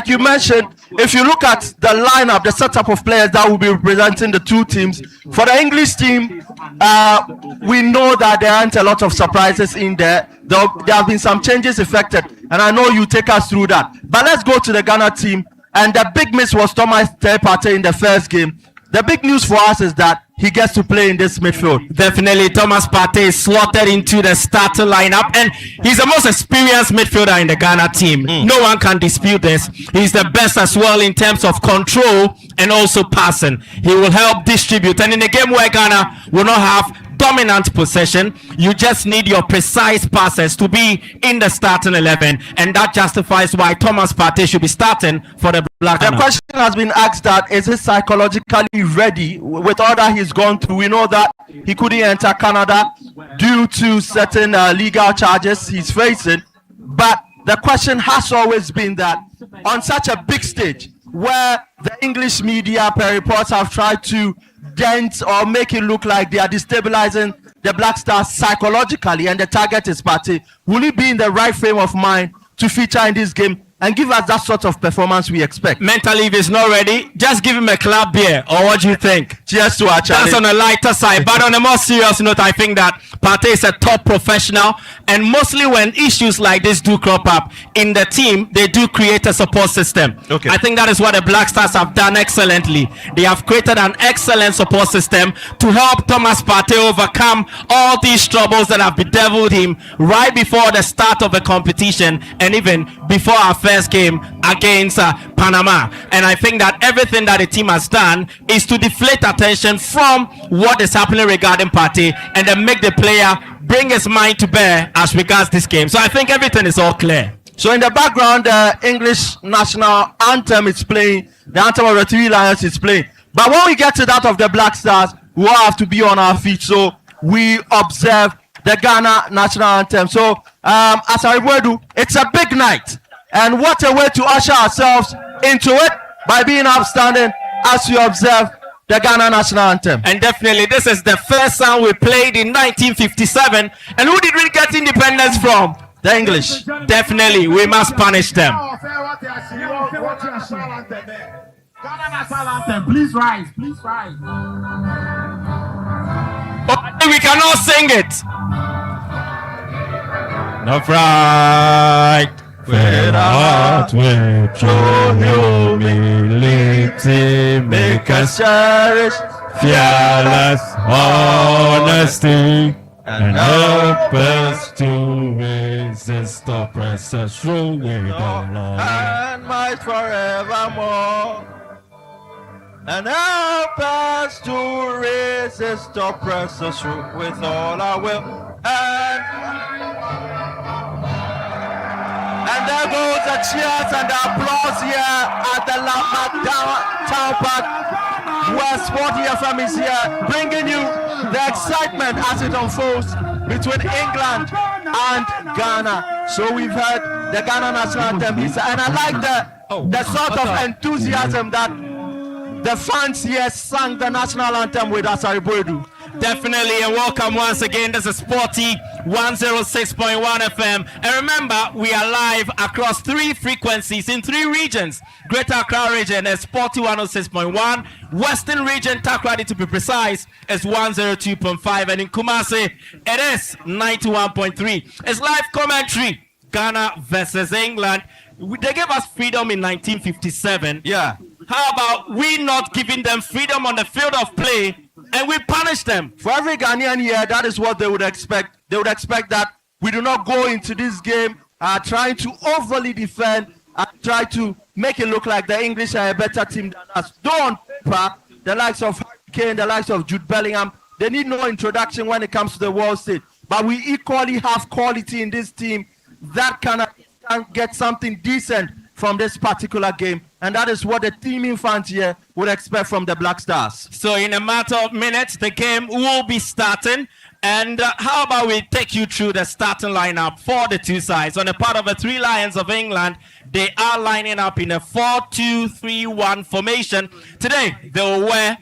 like you mentioned, if you look at the lineup, the setup of players that will be representing the two teams, for the English team, we know that there aren't a lot of surprises in there. There have been some changes effected, and I know you take us through that. But let's go to the Ghana team, and the big miss was Thomas Partey in the first game. The big news for us is that he gets to play in this midfield. Definitely, Thomas Partey is slotted into the starting lineup, and he's the most experienced midfielder in the Ghana team. No one can dispute this. He's the best as well in terms of control and also passing. He will help distribute, and in a game where Ghana will not have dominant possession, you just need your precise passes to be in the starting 11, and that justifies why Thomas Partey should be starting for the Black. The question has been asked that is he psychologically ready with all that he's gone through. We know that he couldn't enter Canada due to certain legal charges he's facing, but the question has always been that on such a big stage where the English media per reports have tried to dent or make it look like they are destabilizing the Black Stars psychologically, and the target is Partey, will he be in the right frame of mind to feature in this game and give us that sort of performance we expect? Mentally, if he's not ready, just give him a club beer, or what do you think? Cheers to our challenge. That's on a lighter side, but on a more serious note, I think that Partey is a top professional, and mostly when issues like this do crop up in the team, they do create a support system. Okay. I think that is what the Black Stars have done excellently. They have created an excellent support system to help Thomas Partey overcome all these troubles that have bedeviled him right before the start of the competition, and even before our first game against Panama. And I think that everything that the team has done is to deflate attention from what is happening regarding Partey, and then make the player bring his mind to bear as regards this game. So I think everything is all clear. So in the background, the English national anthem is playing, the anthem of the Three Lions is playing. But when we get to that of the Black Stars, we all have to be on our feet, so we observe the Ghana national anthem. So as I will do, it's a big night, and what a way to usher ourselves into it by being outstanding as we observe the Ghana national anthem. And definitely, this is the first song we played in 1957. And who did we get independence from? The English. Definitely, we must punish them. Please rise, please rise. But we cannot sing it. Not right. Without with humility, make us cherish fearless honesty, and help us to resist oppressors through with the Lord. and might forevermore, and help us to resist oppressors with all our will. And there goes the cheers and the applause here at the McDan La Town Park, where Sport FM is here, bringing you the excitement as it unfolds between England and Ghana. So we've heard the Ghana national anthem, and I like the sort of enthusiasm that the fans here sang the national anthem with us. Definitely, and welcome once again. This is Sporty 106.1 FM. And remember, we are live across 3 frequencies in 3 regions. Greater Accra region is Sporty 106.1. Western region, Takrady to be precise, is 102.5. And in Kumasi, it is 91.3. It's live commentary. Ghana versus England. They gave us freedom in 1957. Yeah. How about we not giving them freedom on the field of play, and we punish them? For every Ghanaian here, that is what they would expect. They would expect that we do not go into this game trying to overly defend and try to make it look like the English are a better team than us. Though on paper, the likes of Kane, the likes of Jude Bellingham, they need no introduction when it comes to the world stage. But we equally have quality in this team that can get something decent from this particular game, and that is what the teaming fans here would expect from the Black Stars. So in a matter of minutes, the game will be starting. And how about we take you through the starting lineup for the two sides? On the part of the Three Lions of England, they are lining up in a 4-2-3-1 formation. Today, they will wear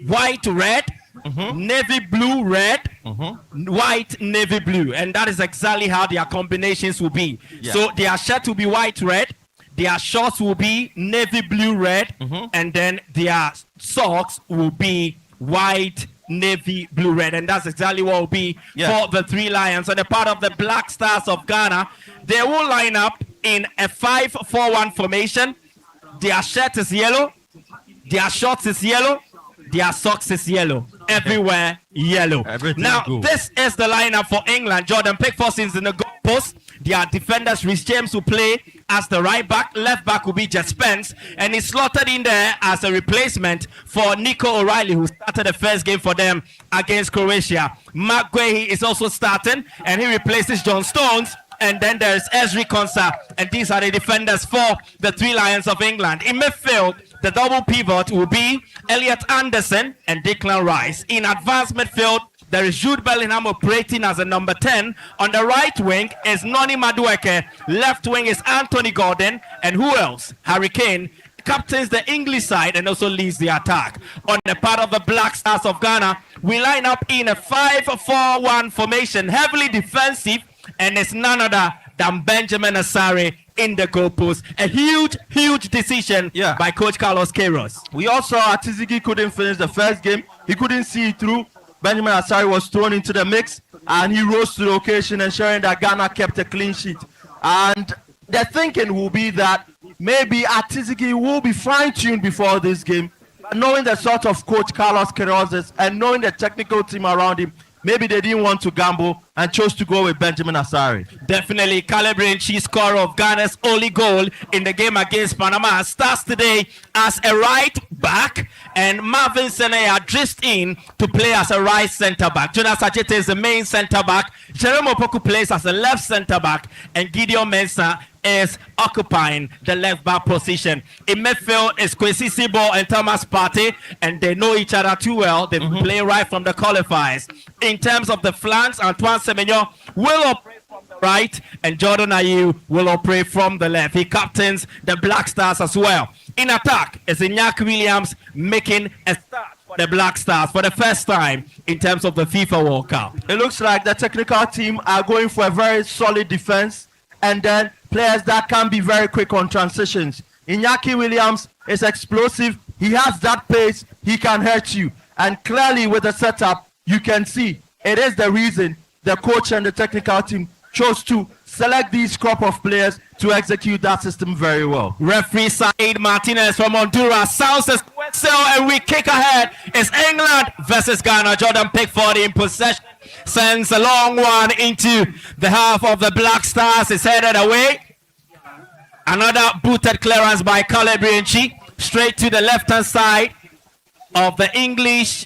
white, red, navy blue, red, white, navy blue. And that is exactly how their combinations will be. Yeah. So their shirt will be white, red. Their shorts will be navy blue red, and then their socks will be white navy blue red, and that's exactly what will be for the Three Lions. On the part of the Black Stars of Ghana, they will line up in a 5-4-1 formation. Their shirt is yellow, their shorts is yellow, their socks is yellow. Everywhere yellow. Now, this is the lineup for England. Jordan Pickford is in the goal post. Their defenders, Rhys James, will play as the right back. Left back will be Jet Spence, and he's slotted in there as a replacement for Nico O'Reilly, who started the first game for them against Croatia. Mark Guehi is also starting, and he replaces John Stones. And then there's Ezri Konsa, and these are the defenders for the Three Lions of England. In midfield, the double pivot will be Elliot Anderson and Declan Rice. In advanced midfield, there is Jude Bellingham operating as a number 10. On the right wing is Noni Madueke. Left wing is Anthony Gordon. And who else? Harry Kane captains the English side and also leads the attack. On the part of the Black Stars of Ghana, we line up in a 5-4-1 formation, heavily defensive, and it's none other than Benjamin Asare in the goalpost. A huge decision by Coach Carlos Queiroz. We also saw Atizigi couldn't finish the first game. He couldn't see it through. Benjamin Asare was thrown into the mix, and he rose to the occasion, ensuring that Ghana kept a clean sheet. And the thinking will be that maybe Atizigi will be fine-tuned before this game, but knowing the sort of coach Carlos Queiroz is and knowing the technical team around him, maybe they didn't want to gamble and chose to go with Benjamin Asare. Definitely, Calabria, chief scorer of Ghana's only goal in the game against Panama, starts today as a right back, and Marvin Senea drifts in to play as a right centre back. Jonas Ajete is the main centre back. Jerome Opoku plays as a left centre back, and Gideon Mensah is occupying the left back position. In midfield is Kwesi Sibo and Thomas Partey, and they know each other too well. They've been playing right from the qualifiers. In terms of the flanks, Antoine Semenyo will operate from the right, and Jordan Ayew will operate from the left. He captains the Black Stars as well. In attack is Iñaki Williams making a start for the Black Stars for the first time in terms of the FIFA World Cup. It looks like the technical team are going for a very solid defense, and then players that can be very quick on transitions. Iñaki Williams is explosive. He has that pace. He can hurt you. And clearly with the setup, you can see it is the reason the coach and the technical team chose to select these crop of players to execute that system very well. Referee Said Martinez from Honduras sounds the whistle, and we kick ahead. It's England versus Ghana. Jordan Pickford in possession sends a long one into the half of the Black Stars. It's headed away. Another booted clearance by Calabria straight to the left-hand side of the English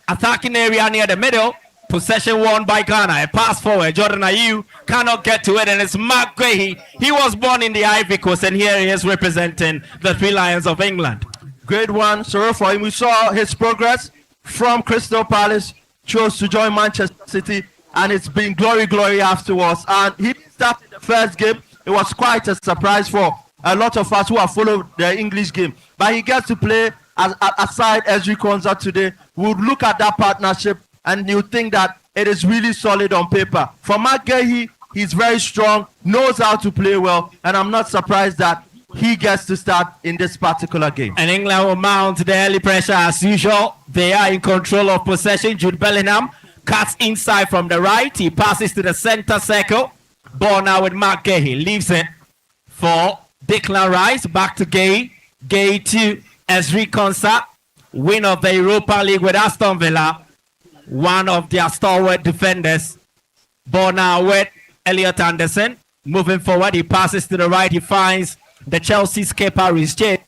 attacking area near the middle. Possession won by Ghana. A pass forward. Jordan Ayew cannot get to it, and it's Mark Guehi. He was born in the Ivory Coast, and here he is representing the Three Lions of England. Great one, sorry for him. We saw his progress from Crystal Palace, chose to join Manchester City, and it's been glory afterwards. And he started the first game. It was quite a surprise for a lot of us who have followed the English game. But he gets to play aside Ezri Konsa today. We'll look at that partnership, and you think that it is really solid on paper. For Mark Guehi, he's very strong, knows how to play well, and I'm not surprised that he gets to start in this particular game. And England will mount the early pressure as usual. They are in control of possession. Jude Bellingham cuts inside from the right. He passes to the center circle. Ball now with Mark Guehi. Leaves it for Declan Rice. Back to Guehi. Guehi to Ezri Konsa. Win of the Europa League with Aston Villa. One of their stalwart defenders. Ball now with Elliot Anderson. Moving forward, he passes to the right. He finds the Chelsea skipper, Rhys James.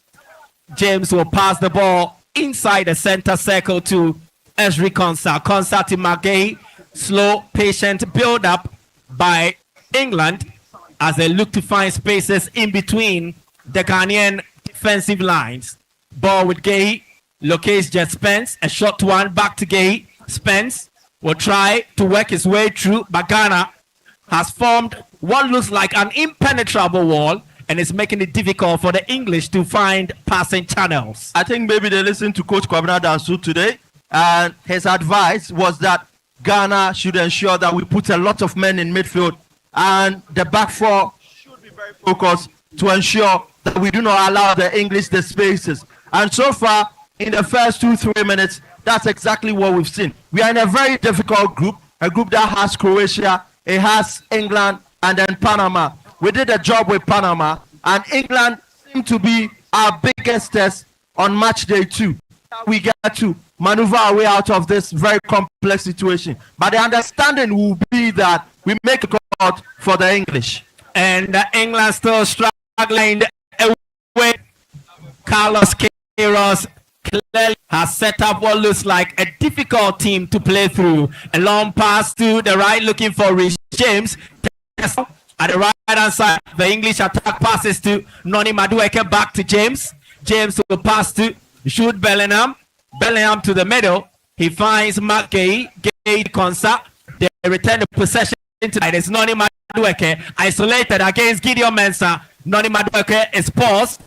James will pass the ball inside the center circle to Ezri Konsa. Konsa to Mark Guehi. Slow, patient build-up by England as they look to find spaces in between the Ghanaian defensive lines. Ball with Guehi. Locates Jet Spence. A short one back to Guehi. Spence will try to work his way through, but Ghana has formed what looks like an impenetrable wall, and it's making it difficult for the English to find passing channels. I think maybe they listened to Coach Kwabena Dansu today, and his advice was that Ghana should ensure that we put a lot of men in midfield, and the back four should be very focused to ensure that we do not allow the English the spaces. And so far, in the first 2-3 minutes, that's exactly what we've seen. We are in a very difficult group, a group that has Croatia, it has England, and then Panama. We did a job with Panama, and England seemed to be our biggest test on match day 2. We get to maneuver our way out of this very complex situation. But the understanding will be that we make a cut for the English. And England still struggling away. Carlos Queiroz clearly has set up what looks like a difficult team to play through. A long pass to the right, looking for Rich James. At the right hand side, the English attack passes to Noni Madueke, back to James. James will pass to Jude Bellingham. Bellingham to the middle. He finds Mark Gay Konsa. They return the possession into it. It's Noni Madueke isolated against Gideon Mensah. Noni Madueke is paused.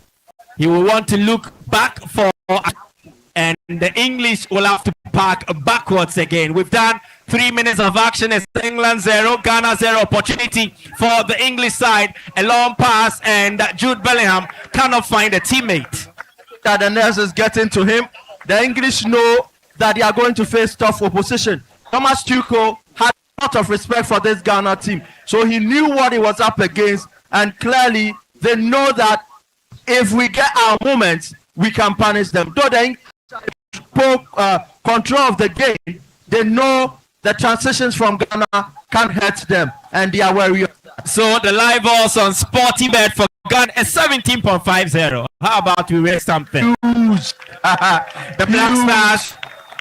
He will want to look back for, and the English will have to park backwards again. We've done 3 minutes of action. It's England 0, Ghana 0. Opportunity for the English side. A long pass, and Jude Bellingham cannot find a teammate. That the nurse is getting to him. The English know that they are going to face tough opposition. Thomas Tuchel had a lot of respect for this Ghana team, so he knew what he was up against, and clearly they know that if we get our moments, we can punish them. Though the English control of the game, they know the transitions from Ghana can hurt them, and they are wary of that. So the live odds on Sporty Bet for Ghana is 17.50. How about we raise something? Huge. The Black Stars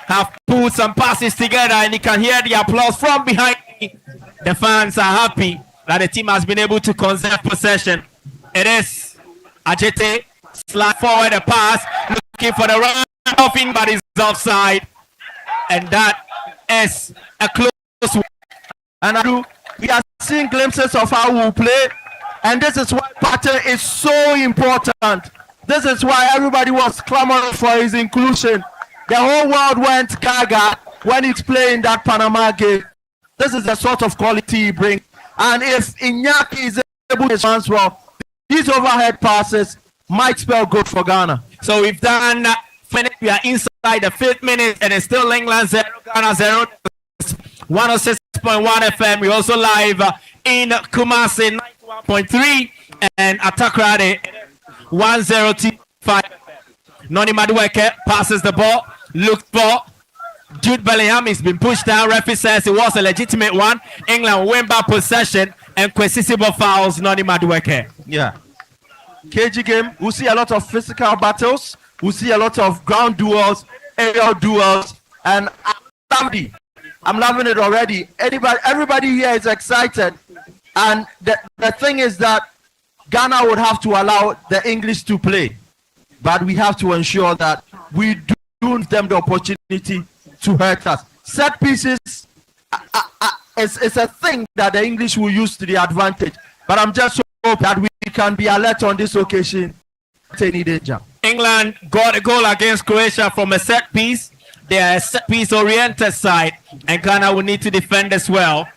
have put some passes together, and you can hear the applause from behind me. The fans are happy that the team has been able to conserve possession. It is Ajete slide forward a pass, looking for the run off in, but it's offside, and that is a close one. And we are seeing glimpses of how we play, and this is why pattern is so important. This is why everybody was clamoring for his inclusion. The whole world went gaga when he's playing that Panama game. This is the sort of quality he brings. And if Iñaki is able to transfer, these overhead passes might spell good for Ghana. So we've done we are inside the 5th minute, and it's still England 0, Ghana 0. 106.1 FM. We also live in Kumasi 91.3 and Atakrade 102.5. Noni Madueke passes the ball, looks for Jude Bellingham. He's been pushed down. Referee says it was a legitimate one. England win back possession, and Kwesisibo fouls Noni Madueke. Yeah. KG game, we see a lot of physical battles. We see a lot of ground duels, aerial duels, and I'm loving it already. Everybody here is excited. And the thing is that Ghana would have to allow the English to play. But we have to ensure that we do give them the opportunity to hurt us. Set pieces is a thing that the English will use to the advantage. But I'm just hoping that we can be alert on this occasion. Any danger. England got a goal against Croatia from a set piece. They are a set piece oriented side, and Ghana will need to defend as well.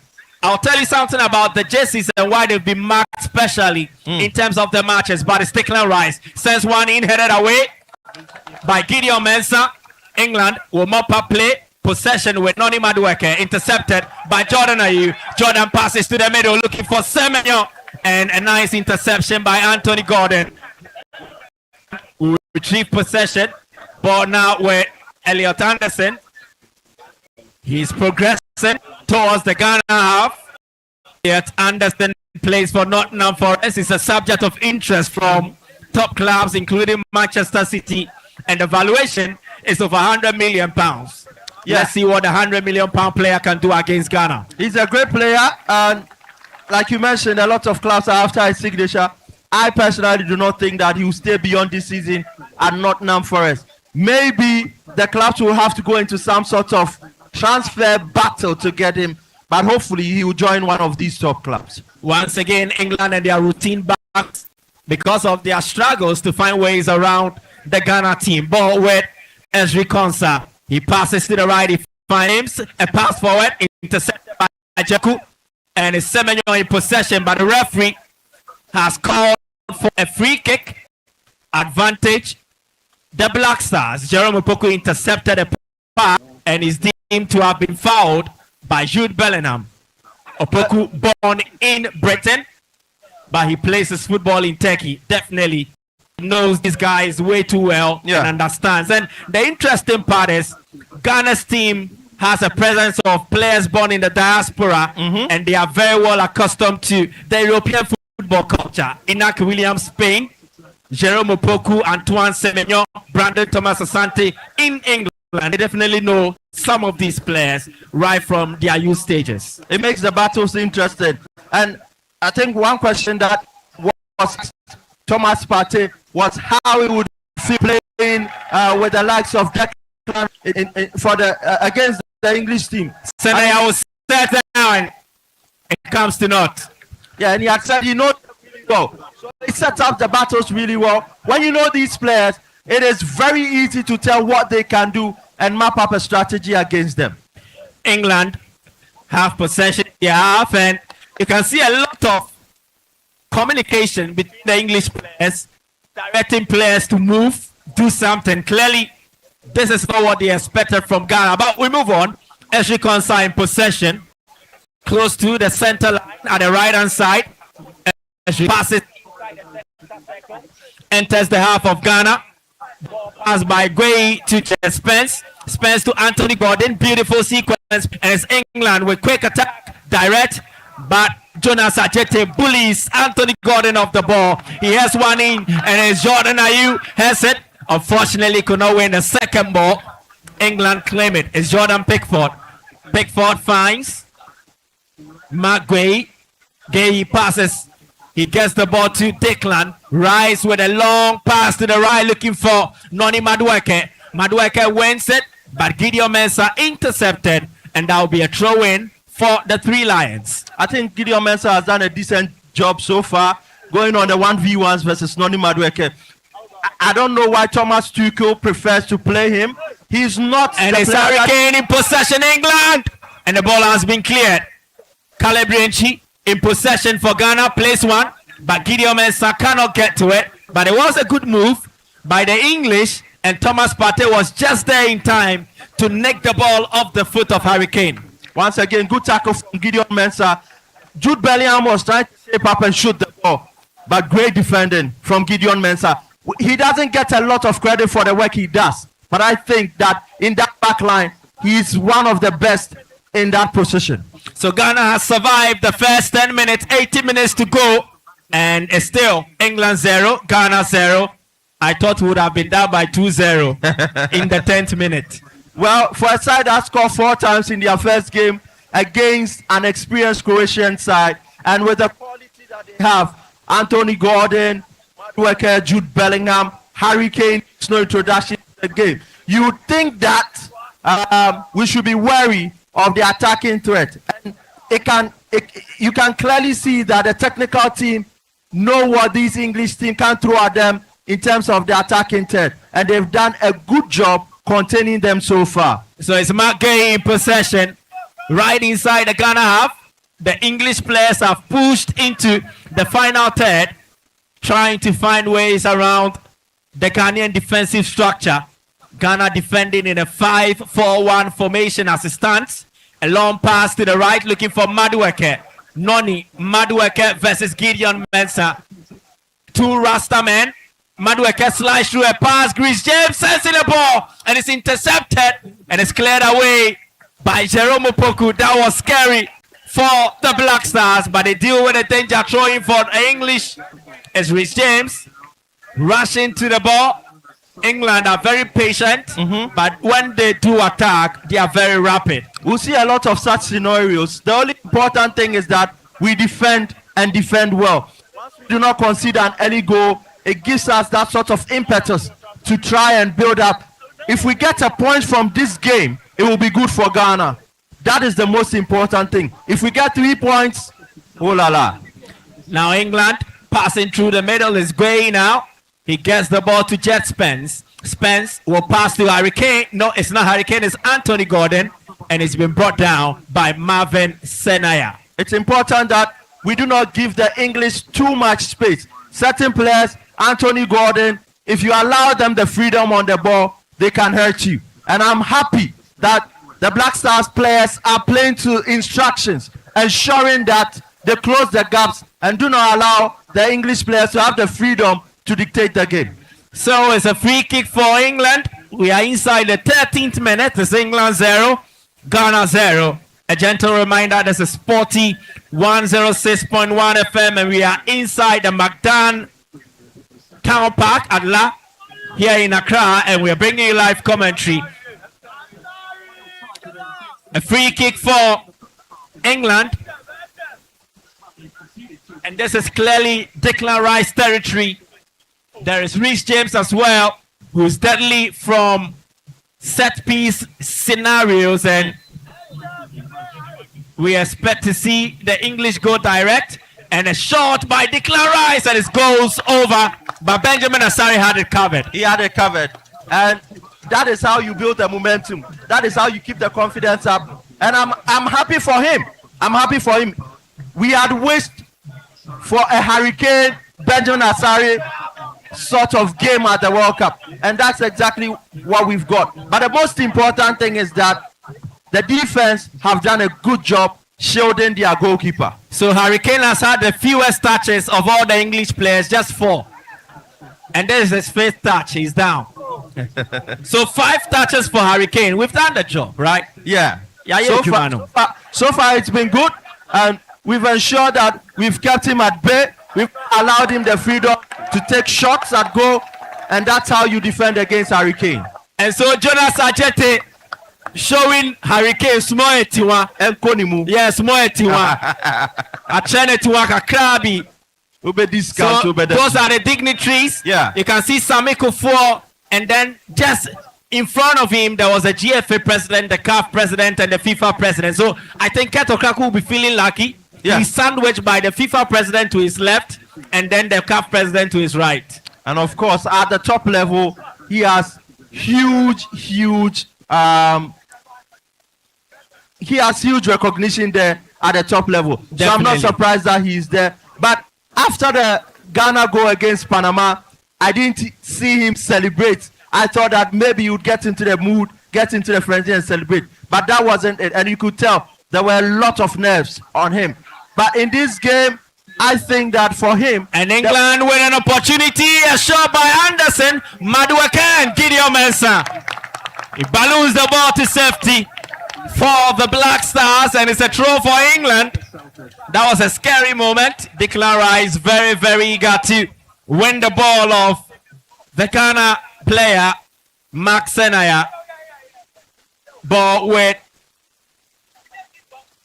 I'll tell you something about the jerseys and why they've been marked specially in terms of the matches. But it's Declan Rice sends one in, headed away by Gideon Mensah. England will mop up play. Possession with Noni Madueke, intercepted by Jordan Ayew. Jordan passes to the middle, looking for Semenyo, and a nice interception by Anthony Gordon. We retrieve possession, but now with Elliot Anderson. He's progressing towards the Ghana half. Elliot Anderson plays for Nottingham Forest. He's a subject of interest from top clubs, including Manchester City, and the valuation is of £100 million. Yeah. Let's see what the £100 million player can do against Ghana. He's a great player, and like you mentioned, a lot of clubs are after his signature. I personally do not think that he will stay beyond this season at Nottingham Forest. Maybe the clubs will have to go into some sort of transfer battle to get him, but hopefully he will join one of these top clubs. Once again, England and their routine backs because of their struggles to find ways around the Ghana team. Ball with Ezri Konsa. He passes to the right. He finds a pass forward, intercepted by Ajaku, and is Semenyo in possession, but the referee has called for a free kick advantage. The Black Stars, Jerome Opoku intercepted a pass and is deemed to have been fouled by Jude Bellingham. Opoku, born in Britain, but he plays his football in Turkey. Definitely knows these guys way too well and understands. And the interesting part is Ghana's team has a presence of players born in the diaspora, and they are very well accustomed to the European football culture. Inak Williams, Spain, Jerome Opoku, Antoine Semenyo, Brandon Thomas Asante in England. They definitely know some of these players right from their youth stages. It makes the battles interesting. And I think one question that was Thomas Partey was how he would feel playing with the likes of Declan for the against the English team. Senaya was set down. It comes to naught. Yeah, and he had said, really well. So he sets up the battles really well. When you know these players, it is very easy to tell what they can do and map up a strategy against them. England have possession in half, and you can see a lot of communication between the English players, directing players to move, do something. Clearly, this is not what they expected from Ghana. But we move on. Esri Konsa in possession, close to the center line at the right-hand side. Esri passes, enters the half of Ghana. Pass by Gray to Spence. Spence to Anthony Gordon. Beautiful sequence. And it's England with quick attack, direct. But Jonas Ajete bullies Anthony Gordon off the ball. He has one in, and it's Jordan Ayew has it. Unfortunately, could not win the second ball. England claim it. It's Jordan Pickford. Pickford finds Mark Gay. Gay passes. He gets the ball to Declan. Rice with a long pass to the right, looking for Noni Madueke. Madueke wins it, but Gideon Mensah intercepted, and that will be a throw-in for the Three Lions. I think Gideon Mensah has done a decent job so far, going on the 1v1s versus Noni Madueke. I don't know why Thomas Tuchel prefers to play him. He's not. And it's Harry Kane in possession, England, and the ball has been cleared. Caleb Rienchi in possession for Ghana, plays one, but Gideon Mensah cannot get to it. But it was a good move by the English, and Thomas Partey was just there in time to nick the ball off the foot of Harry Kane. Once again, good tackle from Gideon Mensah. Jude Bellingham was trying to shape up and shoot the ball, but great defending from Gideon Mensah. He doesn't get a lot of credit for the work he does, but I think that in that back line, he's one of the best in that position. So Ghana has survived the first 10 minutes, 80 minutes to go, and it's still England 0, Ghana 0. I thought we would have been down by 2-0 in the 10th minute. Well, for a side that scored 4 times in their first game against an experienced Croatian side, and with the quality that they have, Anthony Gordon, Madueke, Jude Bellingham, Harry Kane, no introduction to the game. You would think that we should be wary of the attacking threat. And you can clearly see that the technical team know what these English team can throw at them in terms of the attacking threat. And they've done a good job containing them so far. So it's Mark Gay in possession, right inside the Ghana half. The English players have pushed into the final third, trying to find ways around the Ghanaian defensive structure. Ghana defending in a 5-4-1 formation as it stands. A long pass to the right, looking for Madueke. Noni Madueke versus Gideon Mensah. 2 Rasta men. Madueke slides through a pass. Chris James sends in the ball, and it's intercepted, and it's cleared away by Jerome Opoku. That was scary for the Black Stars, but they deal with a danger throwing for the English. It's Chris James rushing to the ball. England are very patient, but when they do attack, they are very rapid. We'll see a lot of such scenarios. The only important thing is that we defend and defend well. Once we do not concede an early goal, it gives us that sort of impetus to try and build up. If we get a point from this game, it will be good for Ghana. That is the most important thing. If we get 3 points, oh la la. Now England passing through the middle is Gray now. He gets the ball to Jet Spence. Spence will pass to Harry Kane. No, it's not Harry Kane, it's Anthony Gordon. And it's been brought down by Marvin Senaya. It's important that we do not give the English too much space. Certain players, Anthony Gordon, if you allow them the freedom on the ball, they can hurt you. And I'm happy that the Black Stars players are playing to instructions, ensuring that they close the gaps and do not allow the English players to have the freedom to dictate the game. So it's a free kick for England. We are inside the 13th minute. It's England 0, Ghana 0. A gentle reminder, this is Sporty 106.1 FM, and we are inside the McDan Town Park, Adla, here in Accra, and we are bringing you live commentary. A free kick for England. And this is clearly Declan Rice territory. There is Reece James as well, who's deadly from set piece scenarios, and we expect to see the English go direct, and a shot by Declan Rice, and it goes over, but Benjamin Asare had it covered. He had it covered, and that is how you build the momentum. That is how you keep the confidence up, and I'm happy for him. I'm happy for him. We had wished for a Hurricane Benjamin Asare sort of game at the World Cup, and that's exactly what we've got. But the most important thing is that the defense have done a good job shielding their goalkeeper. So Hurricane has had the fewest touches of all the English players, just 4. And this is his 5th touch, he's down. So 5 touches for Hurricane. We've done the job, right? Yeah. Yeah, so far it's been good, and we've ensured that we've kept him at bay. We've allowed him the freedom to take shots at goal, and that's how you defend against Hurricane. And so Jonas Ajete showing Hurricane small etiwa Enkonimu. yes small etiwa achene etiwa kakrabi. So those are the dignitaries. Yeah, you can see Sami Kufuor, and then just in front of him there was a GFA president, the CAF president, and the FIFA president. So I think Keto Kraku will be feeling lucky. Yeah. He's sandwiched by the FIFA president to his left and then the CAF president to his right. And of course at the top level he has huge recognition there at the top level. Definitely. So I'm not surprised that he's there. But after the Ghana goal against Panama, I didn't see him celebrate. I thought that maybe he would get into the mood, get into the frenzy and celebrate. But that wasn't it. And you could tell there were a lot of nerves on him. But in this game, I think that for him... And England with an opportunity, a shot by Anderson, Madueke and Gideon Mensah. He balloons the ball to safety for the Black Stars, and it's a throw for England. That was a scary moment. Declan Rice very eager to win the ball off the Ghana player, Mark Senaya. Ball with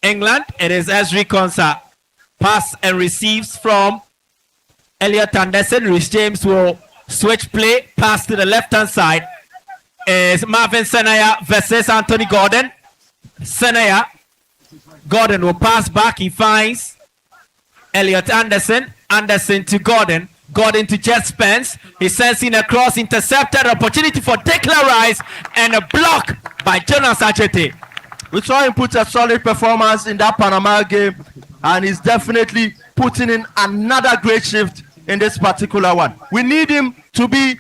England. It is Ezri Konsa. Pass and receives from Elliot Anderson. Reece James will switch play. Pass to the left-hand side. Is Marvin Senaya versus Anthony Gordon. Senaya. Gordon will pass back. He finds Elliot Anderson. Anderson to Gordon. Gordon to Jet Spence. He sends in a cross. Intercepted. Opportunity for Declan Rice. And a block by Jonas Ajete. We saw him put a solid performance in that Panama game, and he's definitely putting in another great shift in this particular one. We need him to be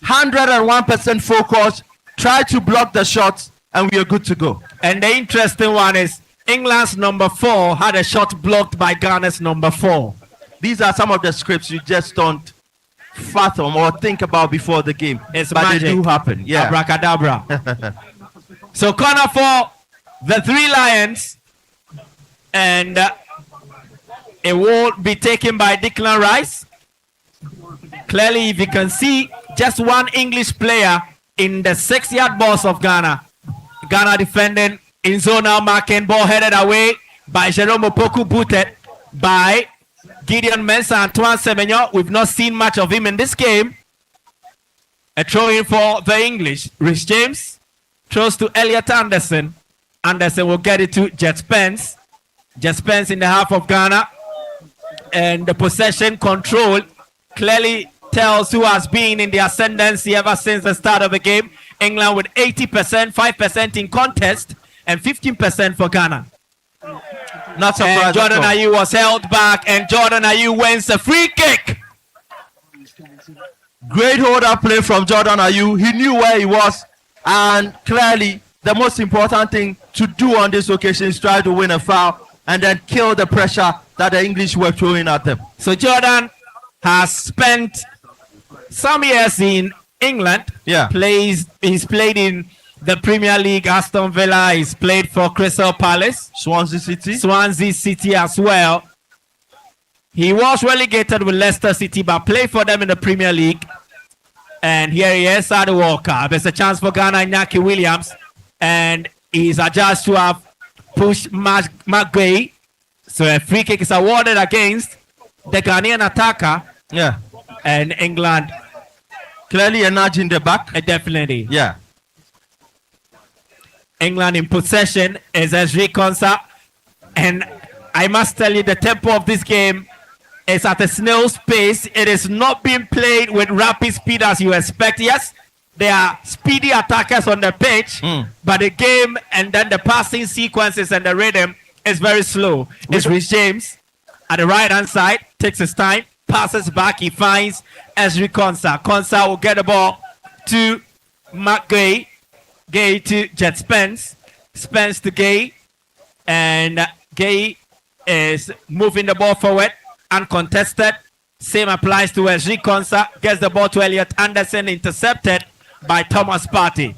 101% focused, try to block the shots, and we are good to go. And the interesting one is England's number 4 had a shot blocked by Ghana's number 4. These are some of the scripts you just don't fathom or think about before the game. It's but magic. They do happen. Yeah. Abracadabra. So corner for the 3 Lions, and it will be taken by Declan Rice. Clearly, if you can see, just one English player in the 6-yard box of Ghana. Ghana defending in zonal marking, ball headed away by Jerome Opoku, booted by Gideon Mensah. Antoine Semenyo, we've not seen much of him in this game. A throw in for the English. Reece James throws to Elliot Anderson. Anderson will get it to Jet Spence. Jet Spence in the half of Ghana. And the possession control clearly tells who has been in the ascendancy ever since the start of the game. England with 80%, 5% in contest, and 15% for Ghana. Not surprised. And Jordan Ayew was held back, and Jordan Ayew wins a free kick. Great hold-up play from Jordan Ayew. He knew where he was, and clearly the most important thing to do on this occasion is try to win a foul and then kill the pressure that the English were throwing at them. So Jordan has spent some years in England. Yeah. He's played in the Premier League, Aston Villa. He's played for Crystal Palace, Swansea City as well. He was relegated with Leicester City, but played for them in the Premier League. And here he is at the World Cup. There's a chance for Ghana, Iñaki Williams. And he's adjusted to have pushed McGuay. So a free kick is awarded against the Ghanaian attacker. Yeah. And England. Clearly a nudge in the back. Definitely. Yeah. England in possession is Ezri Konsa. And I must tell you, the tempo of this game is at a snail's pace. It is not being played with rapid speed as you expect. Yes, there are speedy attackers on the pitch, but the game and then the passing sequences and the rhythm is very slow. It's Rhys James at the right-hand side, takes his time, passes back, he finds Ezri Konsa. Konsa will get the ball to McGay, Gay to Jet Spence, Spence to Gay, and Gay is moving the ball forward, uncontested. Same applies to Ezri Konsa, gets the ball to Elliot Anderson, intercepted by Thomas Partey.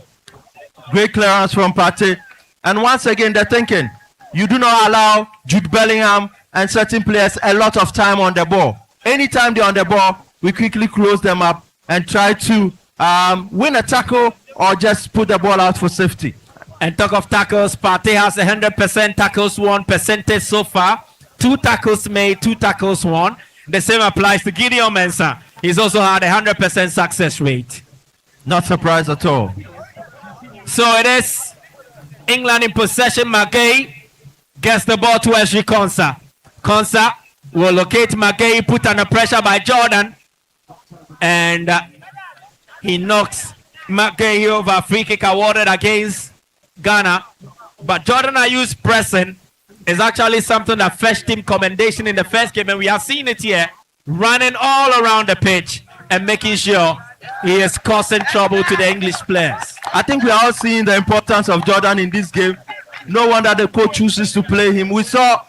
Great clearance from Partey. And once again, they're thinking, you do not allow Jude Bellingham and certain players a lot of time on the ball. Anytime they're on the ball, we quickly close them up and try to win a tackle or just put the ball out for safety. And talk of tackles, Partey has 100% tackles won percentage so far. 2 tackles made, 2 tackles won. The same applies to Gideon Mensah. He's also had 100% success rate. Not surprised at all. So it is England in possession. McGay gets the ball to Ezri Konsa. Konsa will locate McGay, put under pressure by Jordan. And he knocks McGay over. Free kick awarded against Ghana. But Jordan Ayew's pressing is actually something that fetched him commendation in the first game. And we have seen it here, running all around the pitch and making sure he is causing trouble to the English players. I think we are all seeing the importance of Jordan in this game. No wonder the coach chooses to play him. We saw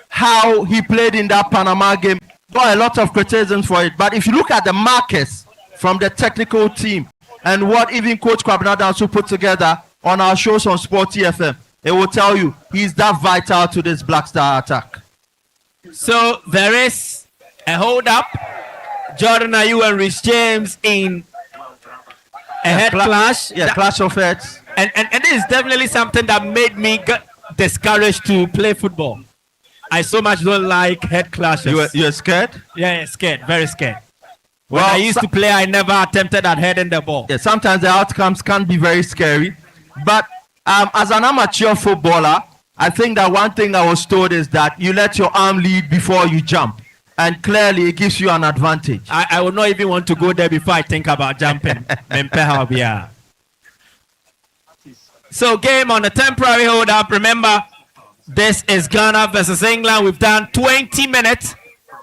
how he played in that Panama game. Got a lot of criticism for it. But if you look at the markers from the technical team and what even Coach Kwabena Danso put together on our shows on Sport TFM, it will tell you he's that vital to this Black Star attack. So there is a hold up. Jordan Ayew and Rhys James in a head clash. Yeah, clash of heads. And this is definitely something that made me get discouraged to play football. I so much don't like head clashes. You're scared? Yeah, scared, very scared. When Well, I used to play, I never attempted at heading the ball. Yeah, sometimes the outcomes can be very scary. But as an amateur footballer, I think that one thing I was told is that you let your arm lead before you jump. And clearly, it gives you an advantage. I would not even want to go there before I think about jumping. So game on a temporary hold up. Remember, this is Ghana versus England. We've done 20 minutes.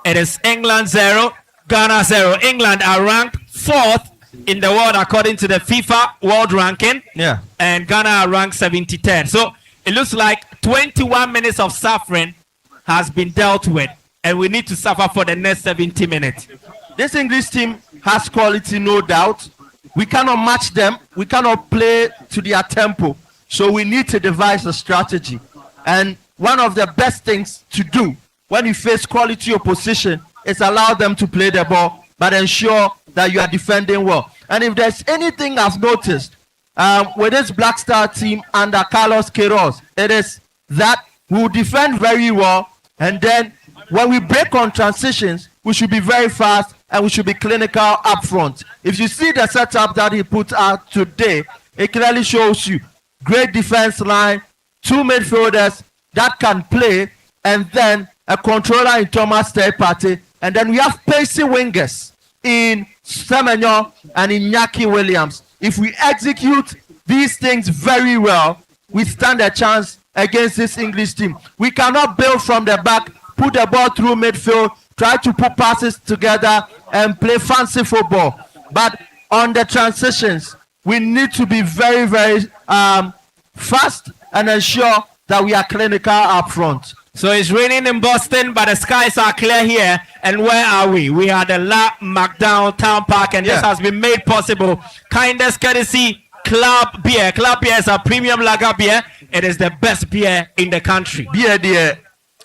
It is England 0, Ghana 0. England are ranked 4th in the world according to the FIFA World Ranking. Yeah. And Ghana are ranked 73rd. So it looks like 21 minutes of suffering has been dealt with. And we need to suffer for the next 70 minutes. This English team has quality, no doubt. We cannot match them. We cannot play to their tempo. So we need to devise a strategy. And one of the best things to do when you face quality opposition is allow them to play the ball, but ensure that you are defending well. And if there's anything I've noticed with this Black Star team under Carlos Queiroz, it is that we will defend very well, and then when we break on transitions, we should be very fast and we should be clinical up front. If you see the setup that he put out today, it clearly shows you great defense line, 2 midfielders that can play, and then a controller in Thomas Partey, and then we have pacey wingers in Semenyo and in Iñaki Williams. If we execute these things very well, we stand a chance against this English team. We cannot build from the back, put the ball through midfield, try to put passes together and play fancy football. But on the transitions, we need to be very, very fast and ensure that we are clinical up front. So it's raining in Boston, but the skies are clear here. And where are we? We are the McDan Town Park, and this has been made possible. Kindest courtesy Club Beer. Club Beer is a premium lager beer. It is the best beer in the country. Beer, dear.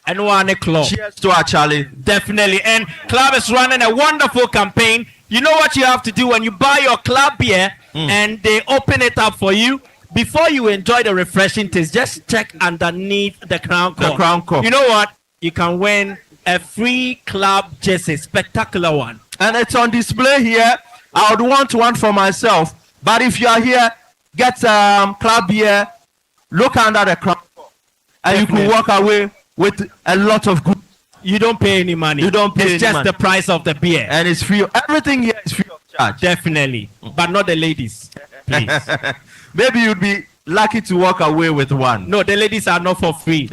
And one club. Cheers to our Charlie. Definitely. And Club is running a wonderful campaign. You know what you have to do when you buy your Club beer and they open it up for you? Before you enjoy the refreshing taste, just check underneath the crown cork. The crown cork. You know what? You can win a free Club jersey, spectacular one. And it's on display here. I would want one for myself. But if you are here, get Club beer, look under the crown cork, and you can walk away with a lot of good. You don't pay any money. You don't pay It's any just money. the price of the beer. And it's free. Everything here is free of charge. Definitely. But not the ladies. Please. Maybe you'd be lucky to walk away with one. No, the ladies are not for free.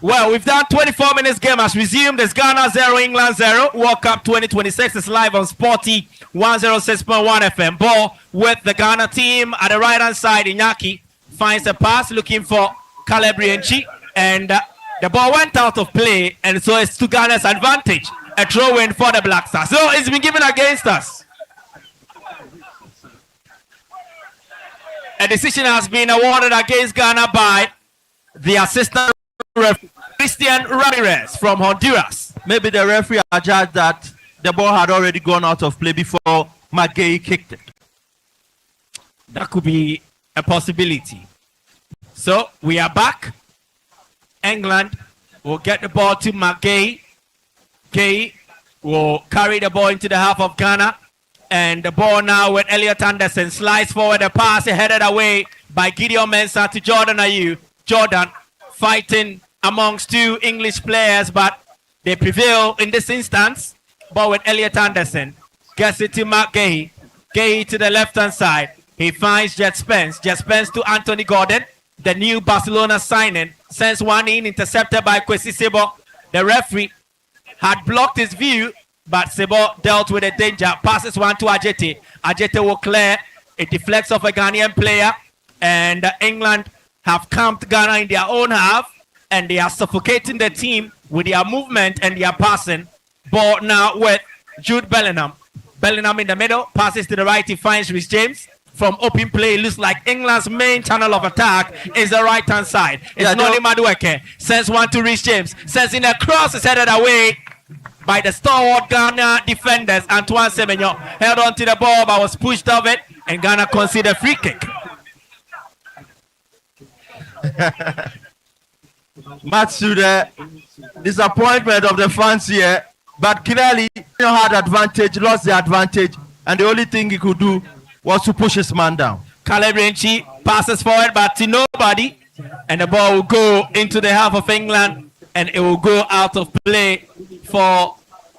Well, we've done 24 minutes game has resumed. It's Ghana 0, England 0. World Cup 2026 is live on Sporty 106.1 FM. Ball with the Ghana team at the right-hand side. Iñaki finds a pass looking for Calabrianchi. And the ball went out of play. And so it's to Ghana's advantage. A throw-in for the Black Stars. So it's been given against us. A decision has been awarded against Ghana by the assistant referee, Christian Ramirez from Honduras. Maybe the referee judged that the ball had already gone out of play before McGay kicked it. That could be a possibility. So we are back. England will get the ball to McGay. Gay will carry the ball into the half of Ghana. And the ball now with Elliot Anderson slides forward. The pass headed away by Gideon Mensah to Jordan Ayew. Jordan fighting amongst two English players, but they prevail in this instance. Ball with Elliot Anderson. Gets it to Mark Gay. Gay to the left-hand side. He finds Jet Spence. Jet Spence to Anthony Gordon. The new Barcelona signing. Sends one in, intercepted by Kwesi Sebo. The referee had blocked his view, but Sebo dealt with a danger. Passes one to Ajete. Ajete will clear. It deflects off a Ghanaian player. And England have camped Ghana in their own half. And they are suffocating the team with their movement and their passing. Ball now with Jude Bellingham. Bellingham in the middle. Passes to the right. He finds Rhys James. From open play, it looks like England's main channel of attack is the right-hand side. It's Noni Madueke. Sends one to Rhys James. Sends in a cross. Is headed away by the stalwart Ghana defenders. Antoine Semenyo held on to the ball but was pushed off it, and Ghana conceded a free kick. Much to the disappointment of the fans here, but clearly he had advantage, lost the advantage, and the only thing he could do was to push his man down. Calabrianchi passes forward but to nobody, and the ball will go into the half of England, and it will go out of play for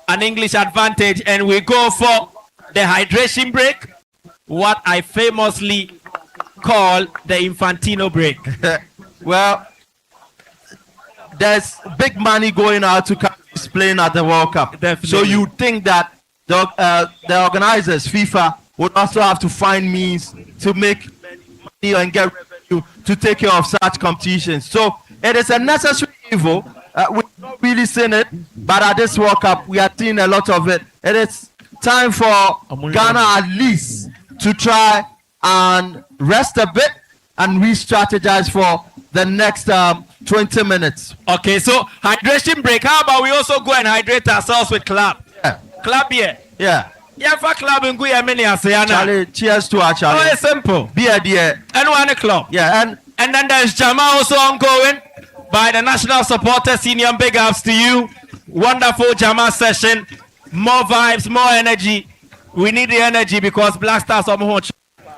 an English advantage, and we go for the hydration break, what I famously call the Infantino break. Well, there's big money going out to countries playing at the World Cup. Definitely. So you think that the organizers, FIFA, would also have to find means to make money and get revenue to take care of such competitions. So it is a necessary evil. We've not really seen it, but at this World Cup, we are seeing a lot of it. It is time for Ghana at least to try and rest a bit and re-strategize for the next 20 minutes. Okay, so hydration break. How about we also go and hydrate ourselves with club? Yeah. Club beer. Yeah. Yeah, for club and go many Charlie, cheers to our Charlie. Oh, it's simple. Beer, dear. And one club. Yeah, and then there's Jama also ongoing by the National Supporters Union. Big ups to you. Wonderful Jama session. More vibes, more energy. We need the energy because Black Stars are more.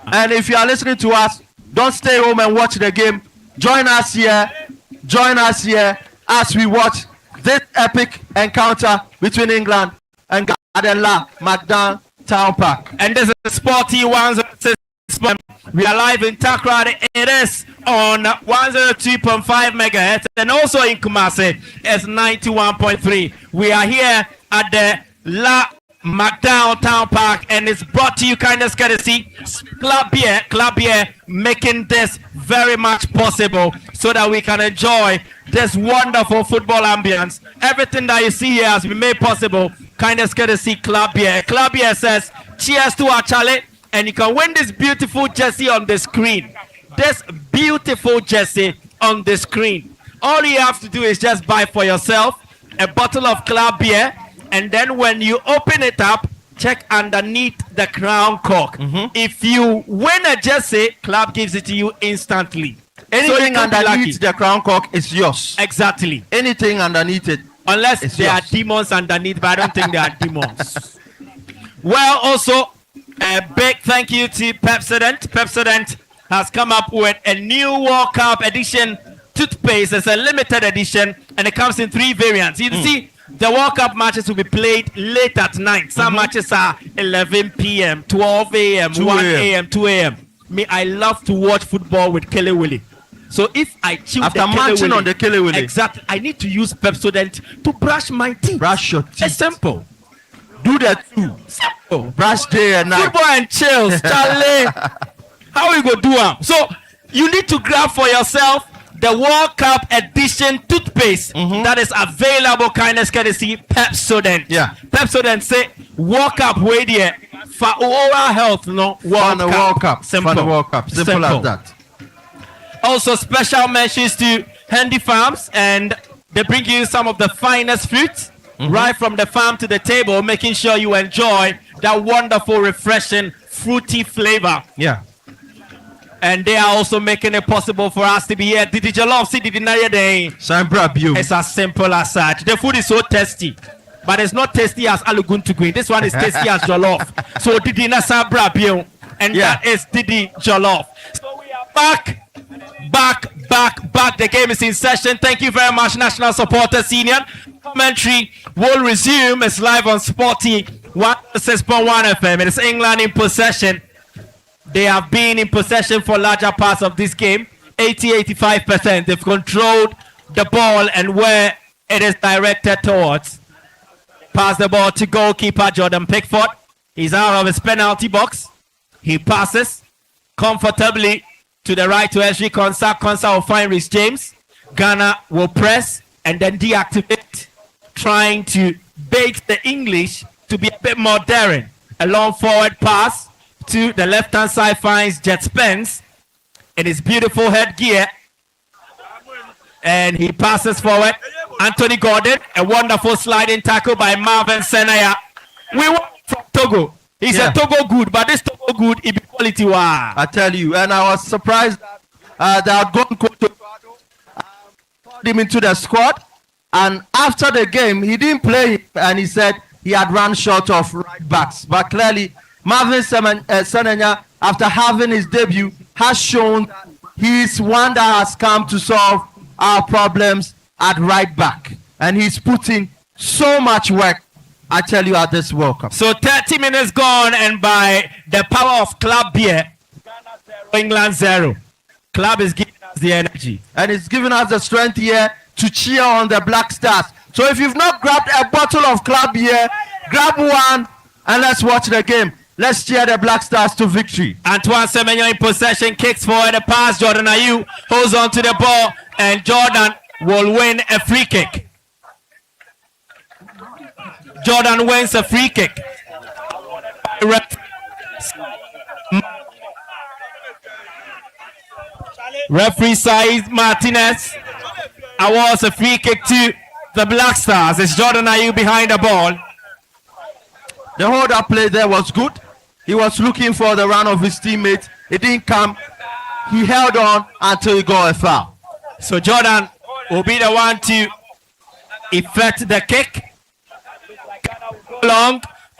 and if you are listening to us, don't stay home and watch the game. Join us here. Join us here as we watch this epic encounter between England and McDan La Town Park. And this is Sporty 106. We are live in Takrady. It is on 102.5 megahertz, and also in Kumasi it's 91.3. We are here at the McDan La Town Park, and it's brought to you kindness courtesy Club Beer, making this very much possible so that we can enjoy this wonderful football ambience. Everything that you see here has been made possible kindness courtesy Club Beer. Club Beer says cheers to our Charlie, and you can win this beautiful jersey on the screen. This beautiful jersey on the screen. All you have to do is just buy for yourself a bottle of Club Beer, and then when you open it up, check underneath the crown cork. If you win a jersey, Club gives it to you instantly. Anything underneath the crown cork is yours. Exactly. Anything underneath it. Unless there are demons underneath, but I don't think there are demons. Well, also, a big thank you to Pepsodent. Pepsodent has come up with a new World Cup edition toothpaste. It's a limited edition, and it comes in 3 variants. You see, the World Cup matches will be played late at night. Some matches are 11 p.m., 12 a.m., 1 a.m., 2 a.m. Me, I love to watch football with Kelly Willy. So if I choose after matching on the Kelly Willy, exactly, I need to use Pepsodent to brush my teeth. Brush your teeth. It's simple. Do that too. Simple. Brush day and night. Football and chills, Charlie. How we go do them? So you need to grab for yourself the World Cup edition toothpaste that is available kindness courtesy Pepsodent. Yeah. Pepsodent say World Cup way there for oral health, no World Cup. Simple. World Cup. Simple as that. Also special mentions to Handy Farms, and they bring you some of the finest fruits right from the farm to the table, making sure you enjoy that wonderful, refreshing, fruity flavor. Yeah. And they are also making it possible for us to be here. Didi Jollof, see Didi Naya Day. It's as simple as such. The food is so tasty, but it's not tasty as Aluguntu Green. This one is tasty as Jollof. So Didi Nasabra Bio, and that is Didi Jollof. So we are back. The game is in session. Thank you very much, National Supporters Union. Commentary will resume. It's live on Sporty 106.1 FM. It is England in possession. They have been in possession for larger parts of this game. 80-85%. They've controlled the ball and where it is directed towards. Pass the ball to goalkeeper Jordan Pickford. He's out of his penalty box. He passes comfortably to the right to Esri Konsa. Konsa will find Rhys James. Ghana will press and then deactivate, trying to bait the English to be a bit more daring. A long forward pass to the left-hand side finds Jet Spence in his beautiful headgear. And he passes forward. Anthony Gordon, a wonderful sliding tackle by Marvin Senaya. We won from Togo. He's a Togo good, but this Togo good is quality. Wow. I tell you, and I was surprised that the outgoing coach called him into the squad. And after the game, he didn't play, and he said he had run short of right backs. But clearly, Marvin Senanya, after having his debut, has shown that he is one that has come to solve our problems at right back. And he's putting so much work, I tell you, at this World Cup. So 30 minutes gone, and by the power of Club Beer, Ghana 0, England 0. Club is giving us the energy. And it's giving us the strength here to cheer on the Black Stars. So if you've not grabbed a bottle of Club Beer, grab one and let's watch the game. Let's cheer the Black Stars to victory. Antoine Semenyo in possession, kicks forward the pass. Jordan Ayew holds on to the ball, and Jordan will win a free kick. Jordan wins a free kick. Referee Said Martinez awards a free kick to the Black Stars. It's Jordan Ayew behind the ball. The hold-up play there was good. He was looking for the run of his teammates. It didn't come. He held on until he got a foul. So Jordan will be the one to effect the kick. A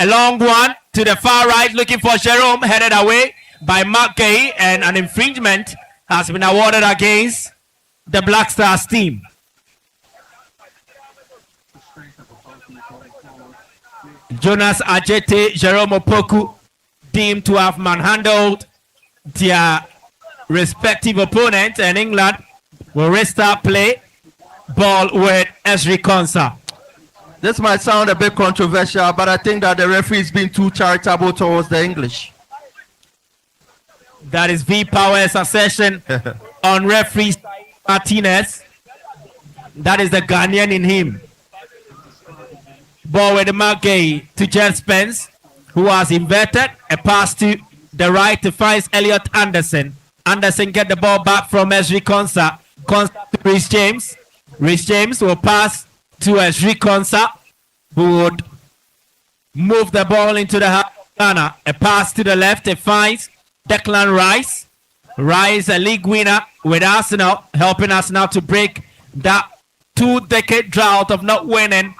long one to the far right, looking for Jerome, headed away by Mark Gay, and an infringement has been awarded against the Black Stars team. Jonas Ajete, Jerome Opoku deemed to have manhandled their respective opponents, and England will restart play. Ball with Esri Konsa. This might sound a bit controversial, but I think that the referee is being too charitable towards the English. That is V Power's assertion on referee Martinez. That is the Ghanaian in him. Ball with the McGay to Jet Spence, who has inverted a pass to the right to find Elliot Anderson. Anderson get the ball back from Esri Konsa. Konsa to Rhys James. Rhys James will pass to Esri Konsa, who would move the ball into the half of Ghana. A pass to the left, it finds Declan Rice. Rice, a league winner with Arsenal, helping Arsenal to break that 2-decade drought of not winning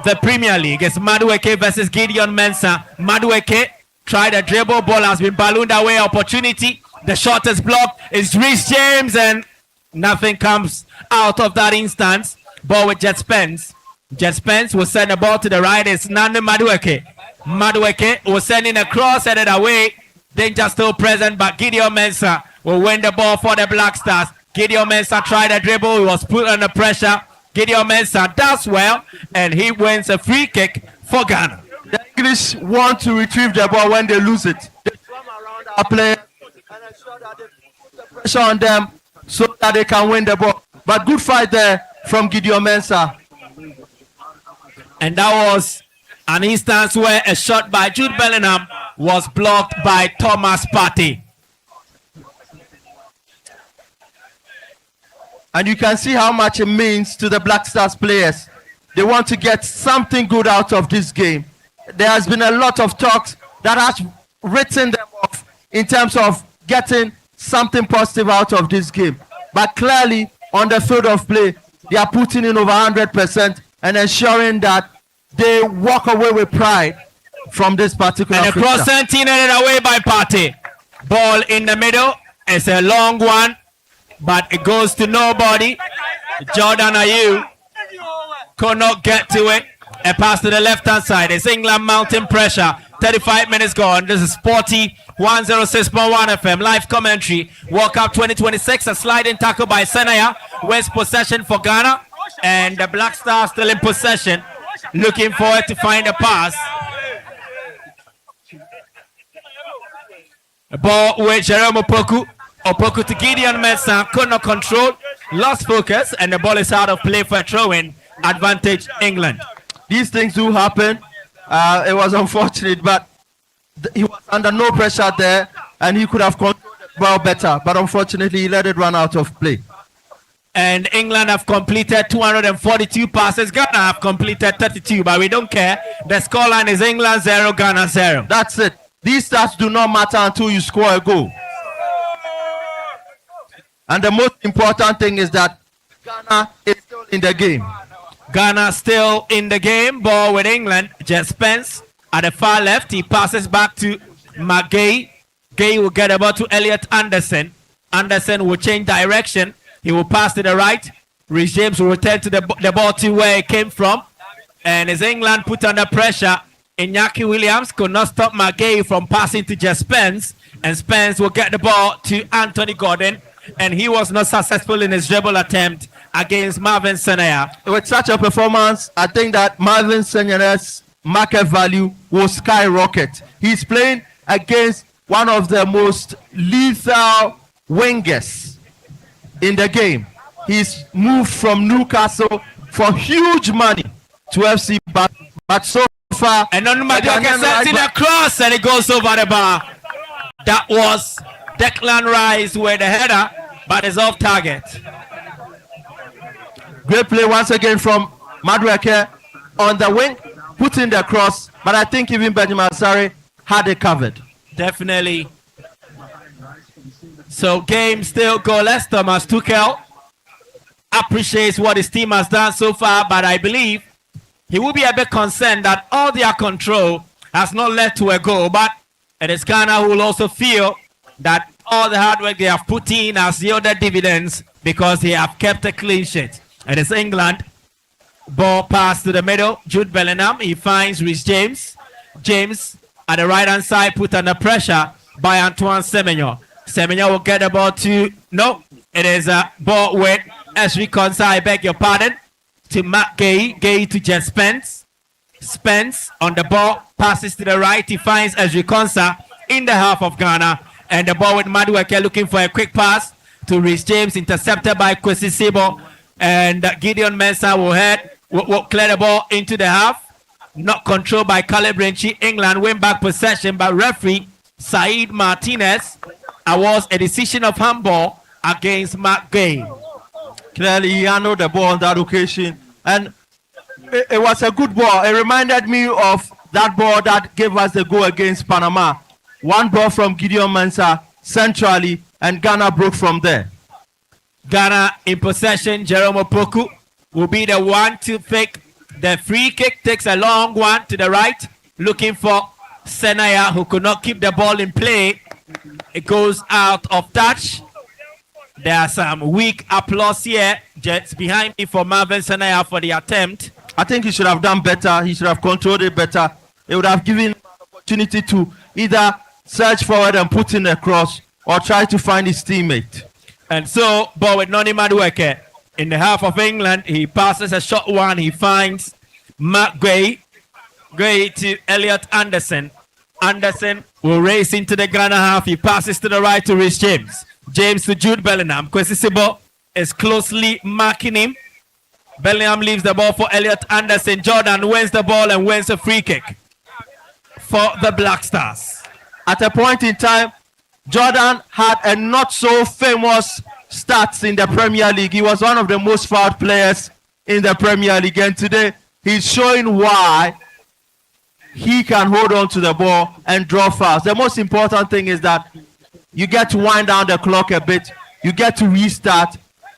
the Premier League. It's Madueke versus Gideon Mensah. Madueke tried a dribble, ball has been ballooned away, opportunity. The shortest block is Rhys James, and nothing comes out of that instance. Ball with Jet Spence. Jet Spence will send the ball to the right. It's Nando Madueke. Madueke will send in a cross, headed away. Danger still present, but Gideon Mensah will win the ball for the Black Stars. Gideon Mensah tried a dribble. He was put under pressure. Gideon Mensah does well, and he wins a free kick for Ghana. The English want to retrieve the ball when they lose it. They come around our players and ensure that they put the pressure on them so that they can win the ball. But good fight there from Gideon Mensah. And that was an instance where a shot by Jude Bellingham was blocked by Thomas Partey. And you can see how much it means to the Black Stars players. They want to get something good out of this game. There has been a lot of talks that has written them off in terms of getting something positive out of this game. But clearly, on the field of play, they are putting in over 100% and ensuring that they walk away with pride from this particular And the cross sent in and away by Partey. Ball in the middle. It's a long one, but it goes to nobody. Jordan Ayew could not get to it. A pass to the left-hand side. It's England mounting pressure. 35 minutes gone. This is Sporty 106.1 FM. Live commentary. World Cup 2026. A sliding tackle by Senaya. West possession for Ghana. And the Black Stars still in possession. Looking forward to find a pass. A ball with Jerome Opoku. Opoku to Gideon Mensah. Could not control. Lost focus. And the ball is out of play for a throw-in. Advantage England. These things do happen. It was unfortunate, but he was under no pressure there, and he could have controlled the ball better. But unfortunately, he let it run out of play. And England have completed 242 passes. Ghana have completed 32, but we don't care. The scoreline is England 0, Ghana 0. That's it. These stats do not matter until you score a goal. And the most important thing is that Ghana is still in the game. Ghana still in the game. Ball with England. Jet Spence at the far left. He passes back to McGay. Gay will get the ball to Elliot Anderson. Anderson will change direction. He will pass to the right. Rhys James will return to the ball to where it came from. And as England put under pressure, Iñaki Williams could not stop McGay from passing to Jet Spence. And Spence will get the ball to Anthony Gordon. And he was not successful in his dribble attempt against Marvin Senaya. With such a performance, I think that Marvin Senaya's market value will skyrocket. He's playing against one of the most lethal wingers in the game. He's moved from Newcastle for huge money to FC, but so far... And on Madueke sends in a cross and it goes over the bar. That was Declan Rice with the header, but it's off target. Great play once again from Madueke on the wing, putting the cross, but I think even Benjamin Asare had it covered. Definitely. So game still goalless. Thomas Tuchel appreciates what his team has done so far, but I believe he will be a bit concerned that all their control has not led to a goal. But it is Ghana who will also feel that all the hard work they have put in has yielded dividends because they have kept a clean sheet. It is England. Ball pass to the middle. Jude Bellingham. He finds Rhys James. James at the right hand side put under pressure by Antoine Semenyo. Semenyo will get the ball to... No, it is a ball with Esri Konsa. I beg your pardon. to Matt Gay. Gay to Jet Spence. Spence on the ball, passes to the right. He finds Ezri Konsa in the half of Ghana. And the ball with Madueke looking for a quick pass to Rhys James, intercepted by Kwesi Sebo. And Gideon Mensah will clear the ball into the half. Not controlled by Caleb Renchi. England win back possession, but referee Saeed Martinez awards a decision of handball against Matt Gay. Clearly, he handled the ball on that occasion. And it was a good ball. It reminded me of that ball that gave us the goal against Panama. One ball from Gideon Mensah centrally, and Ghana broke from there. Ghana in possession. Jerome Opoku will be the one to fake the free kick. Takes a long one to the right, looking for Senaya, who could not keep the ball in play. It goes out of touch. There are some weak applause here. Jets behind me for Marvin Senaya for the attempt. I think he should have done better. He should have controlled it better. It would have given him an opportunity to either search forward and put in a cross or try to find his teammate. And so, ball with Noni Madueke in the half of England. He passes a short one. He finds Matt Gray. Gray to Elliot Anderson. Anderson will race into the Ghana half. He passes to the right to Rhys James. James to Jude Bellingham. Kwesi Sebo is closely marking him. Bellingham leaves the ball for Elliot Anderson. Jordan wins the ball and wins a free kick for the Black Stars. At a point in time, Jordan had a not so famous stats in the Premier League. He was one of the most fouled players in the Premier League, and today he's showing why he can hold on to the ball and draw fouls. The most important thing is that you get to wind down the clock a bit, you get to restart,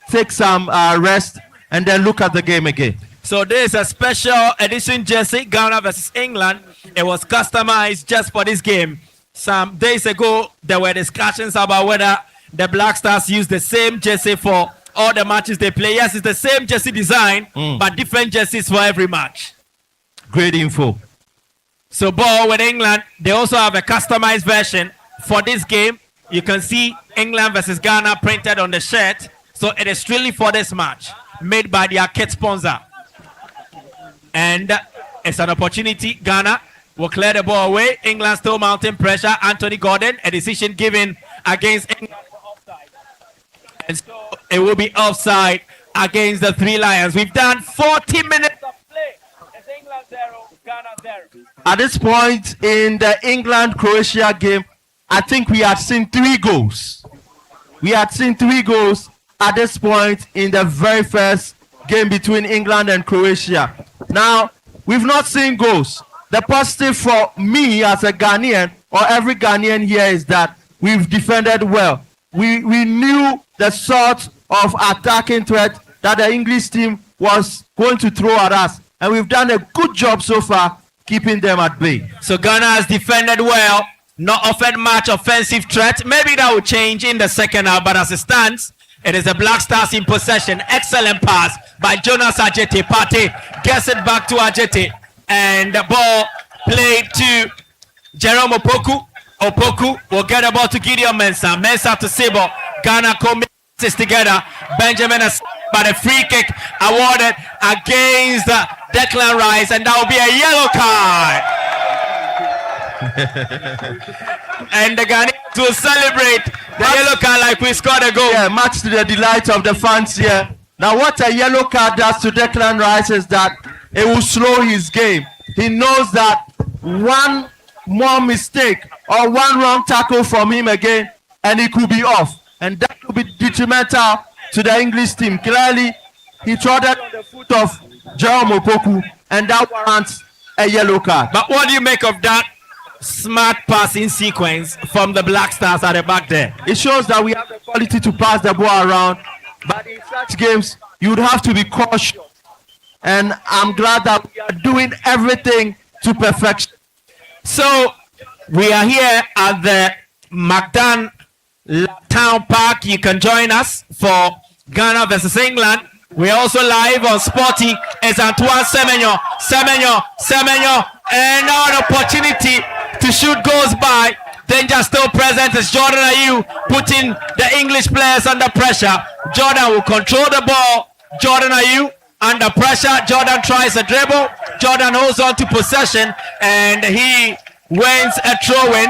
take some rest, and then look at the game again. So this is a special edition jersey, Ghana versus England. It was customized just for this game. Some days ago, there were discussions about whether the Black Stars use the same jersey for all the matches they play. Yes, it's the same jersey design, but different jerseys for every match. Great info. So ball with England, they also have a customized version for this game. You can see England versus Ghana printed on the shirt. So it is really for this match, made by their kit sponsor. And it's an opportunity. Ghana will clear the ball away. England still mounting pressure. Anthony Gordon, a decision given against England for offside. And so it will be offside against the Three Lions. We've done 40 minutes of play. It's England 0, Ghana 0. At this point in the England-Croatia game, I think we had seen 3 goals. We had seen 3 goals at this point in the very first game between England and Croatia. Now, we've not seen goals. The positive for me as a Ghanaian, or every Ghanaian here, is that we've defended well. We knew the sort of attacking threat that the English team was going to throw at us. And we've done a good job so far keeping them at bay. So Ghana has defended well, not offered much offensive threat. Maybe that will change in the second half, but as it stands, it is the Black Stars in possession. Excellent pass by Jonas Ajete. Partey gets it back to Ajete. And the ball played to Jerome Opoku. Opoku will get the ball to Gideon Mensah. Mensah to Sebo. Ghana combines together. Benjamin has but a free kick awarded against Declan Rice, and that will be a yellow card. And the Ghanaians will celebrate the yellow card like we scored a goal. Yeah, much to the delight of the fans here. Now, what a yellow card does to Declan Rice is that it will slow his game. He knows that one more mistake or one wrong tackle from him again, and he could be off. And that will be detrimental to the English team. Clearly, he trotted on the foot of Jerome Opoku, and that warrants a yellow card. But what do you make of that smart passing sequence from the Black Stars at the back there? It shows that we have the quality to pass the ball around, but in such games, you would have to be cautious. And I'm glad that we are doing everything to perfection. So we are here at the McDan La Town Park. You can join us for Ghana versus England. We're also live on Sporty. It's Antoine Semenyo, and now an opportunity to shoot goes by. Danger still present as Jordan Ayew putting the English players under pressure. Jordan will control the ball. Jordan Ayew Under pressure, Jordan tries a dribble. Jordan holds on to possession and he wins a throw-in.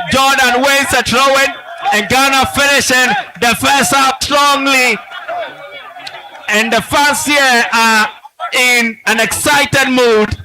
Jordan wins a throw-in and Ghana finishing the first half strongly. And the fans here are in an excited mood.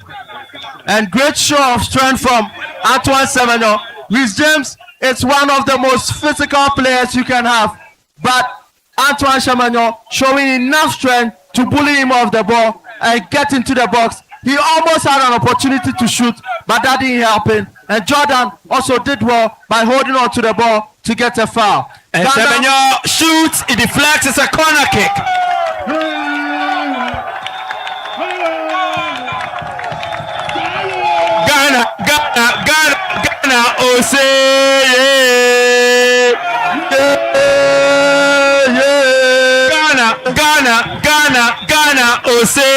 And great show of strength from Antoine Semenyo. Rhys James is one of the most physical players you can have. But Antoine Semenyo showing enough strength to bully him off the ball and get into the box. He almost had an opportunity to shoot, but that didn't happen. And Jordan also did well by holding on to the ball to get a foul. And Semenyo shoots, it deflects, it's a corner kick. Ghana, oh say yeah. Ghana, oh say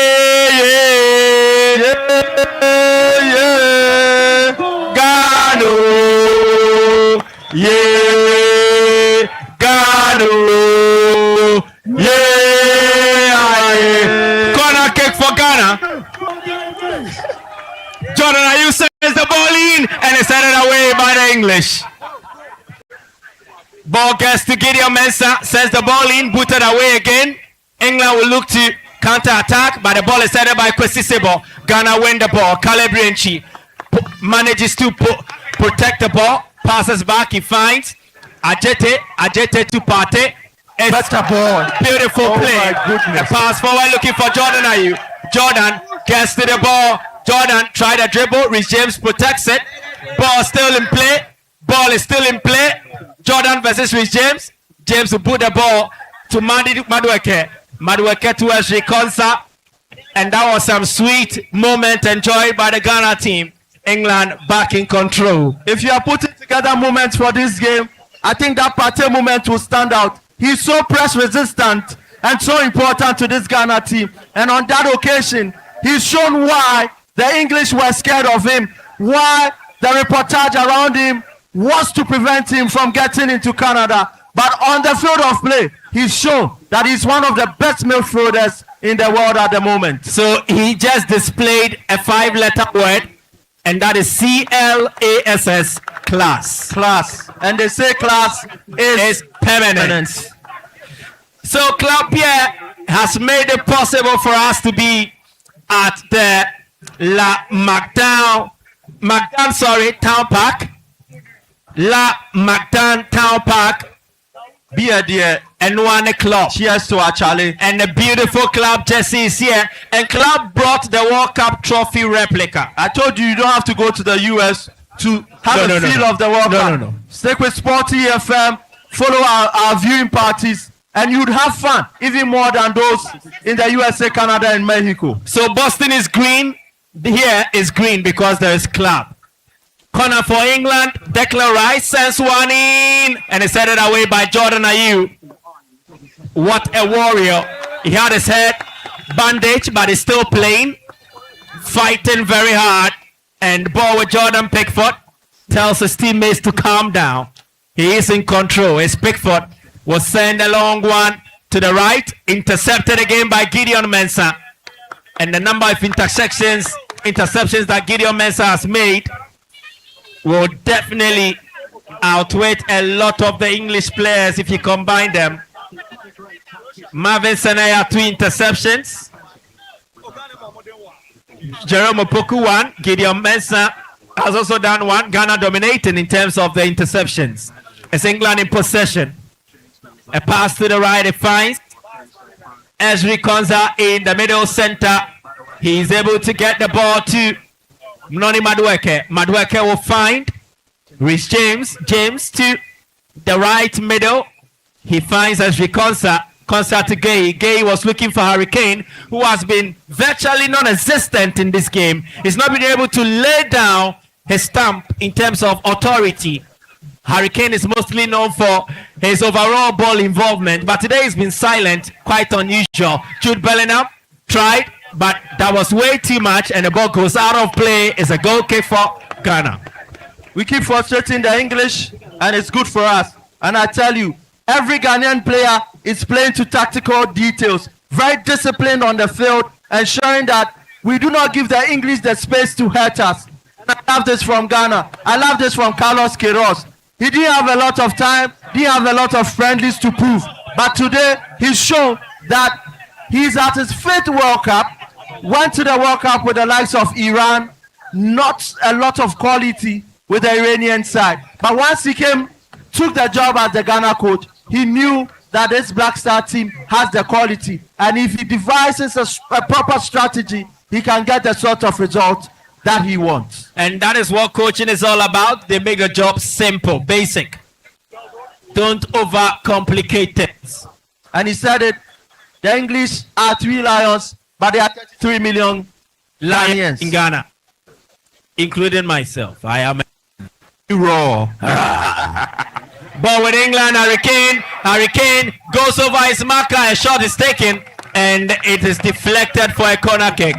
yeah. Ghana, yeah. Ghana, yeah. Corner kick for Ghana. Jordan Ayew sends the ball in and it's headed away by the English. Ball gets to Gideon Mensah, sends the ball in, booted away again. England will look to counter-attack, but the ball is headed by Kwesi Sebo. Ghana win the ball. Caleb Rienchi manages to protect the ball, passes back, he finds Ajete to Partey. It's a ball. Beautiful play. A pass forward looking for Jordan Ayew. Jordan gets to the ball. Jordan tried a dribble. Rhys James protects it. Ball still in play. Ball is still in play. Jordan versus Rhys James. James will put the ball to Madueke. Madueke to Ezri Konsa. And that was some sweet moment enjoyed by the Ghana team. England back in control. If you are putting together moments for this game, I think that Partey moment will stand out. He's so press resistant and so important to this Ghana team. And on that occasion, he's shown why the English were scared of him, why the reportage around him was to prevent him from getting into Canada. But on the field of play, he's shown that he's one of the best midfielders in the world at the moment. So he just displayed a 5-letter word, and that is CLASS, class. Class. And they say class is permanent. So Club Pierre has made it possible for us to be at the McDan Town Park. McDan Town Park. Be a dear. And one club. Cheers to our Charlie. And the beautiful club jersey is here. And club brought the World Cup trophy replica. I told you don't have to go to the US to have a feel of the World Cup. No. Stick with Sporty FM. Follow our viewing parties. And you'd have fun, even more than those in the USA, Canada, and Mexico. So Boston is green. Here is green because there is club. Corner for England. Declan Rice sends one in. And it's headed away by Jordan Ayew. What a warrior. He had his head bandaged, but he's still playing. Fighting very hard. And ball with Jordan Pickford. Tells his teammates to calm down. He is in control. It's Pickford. Was sent a long one to the right. Intercepted again by Gideon Mensah. And the number of interceptions that Gideon Mensah has made will definitely outweigh a lot of the English players if you combine them. Marvin Senaya 2 interceptions. Jerome Opoku 1. Gideon Mensah has also done 1. Ghana dominating in terms of the interceptions. It's England in possession. A pass to the right, it finds Ezri Konsa in the middle center. He is able to get the ball to Mnoni Madueke. Madueke will find Rhys James to the right middle. He finds Ezri Konsa. Konsa to Gay. Gay was looking for Hurricane, who has been virtually non-existent in this game. He's not been able to lay down his stamp in terms of authority. Hurricane is mostly known for his overall ball involvement, but today he's been silent, quite unusual. Jude Bellingham tried, but that was way too much, and the ball goes out of play. It's a goal kick for Ghana. We keep frustrating the English, and it's good for us. And I tell you, every Ghanaian player is playing to tactical details. very disciplined on the field, ensuring that we do not give the English the space to hurt us. And I love this from Ghana. I love this from Carlos Queiroz. He didn't have a lot of time, didn't have a lot of friendlies to prove. But today, he's shown that he's at his 5th World Cup, went to the World Cup with the likes of Iran, not a lot of quality with the Iranian side. But once he came, took the job as the Ghana coach, he knew that this Black Star team has the quality. And if he devises a proper strategy, he can get the sort of result that he wants. And that is what coaching is all about. They make the job simple, basic. Don't overcomplicate things. And he said it, the English are 3 lions, but they are 33 million lions in Ghana, including myself. I am raw. But with England, Hurricane goes over his marker, a shot is taken, and it is deflected for a corner kick.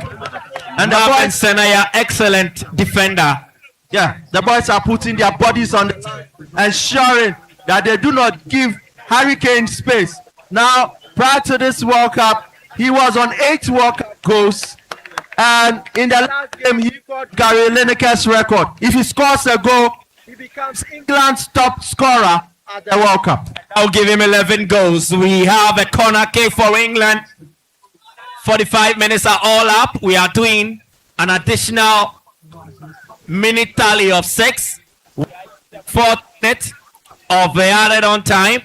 And the boys, Senaya, excellent defender. Yeah, the boys are putting their bodies on the ensuring that they do not give Hurricane space. Now, prior to this World Cup, he was on 8 World Cup goals. And in the last game, he got Gary Lineker's record. If he scores a goal, he becomes England's top scorer at the World Cup. I'll give him 11 goals. We have a corner kick for England. 45 minutes are all up. We are doing an additional minute tally of 6. 4th minute of the added on time.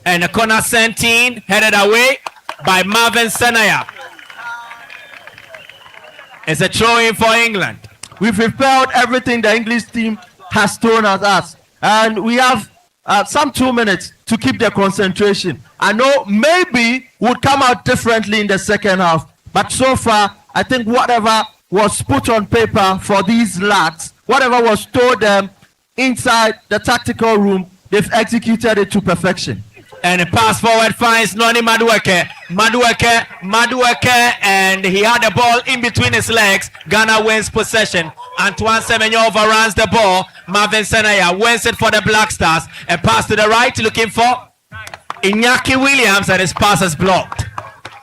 And the corner sent in, headed away by Marvin Senaya. It's a throw-in for England. We've repelled everything the English team has thrown at us. And we have some 2 minutes to keep the concentration. I know maybe would come out differently in the second half. But so far, I think whatever was put on paper for these lads, whatever was told them inside the tactical room, they've executed it to perfection. And a pass forward finds Noni Madueke, and he had the ball in between his legs. Ghana wins possession. Antoine Semenyo overruns the ball. Marvin Senaya wins it for the Black Stars. A pass to the right, looking for Iñaki Williams, and his pass is blocked.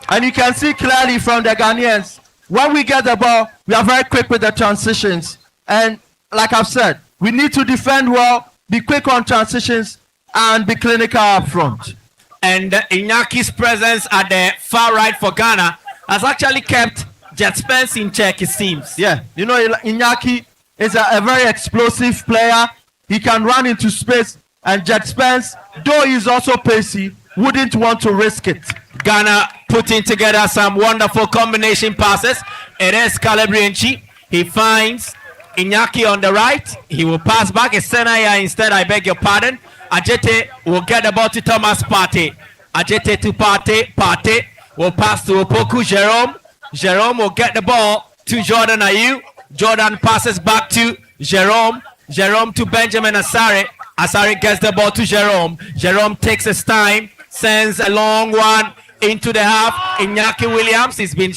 And you can see clearly from the Ghanaians, when we get the ball, we are very quick with the transitions. And like I've said, we need to defend well, be quick on transitions, and be clinical up front. And Iñaki's presence at the far right for Ghana has actually kept Jet Spence in check, it seems. Yeah, you know, Iñaki is a very explosive player. He can run into space, and Jet Spence, though he's also pacey, wouldn't want to risk it. Ghana putting together some wonderful combination passes. It is Calabrianchi. He finds Iñaki on the right. He will pass back. It's Senaya instead, I beg your pardon. Ajete will get the ball to Thomas Partey. Ajete to Partey. Partey will pass to Opoku Jerome. Jerome will get the ball to Jordan Ayew. Jordan passes back to Jerome. Jerome to Benjamin Asare. Asare gets the ball to Jerome. Jerome takes his time, sends a long one into the half. Iñaki Williams has been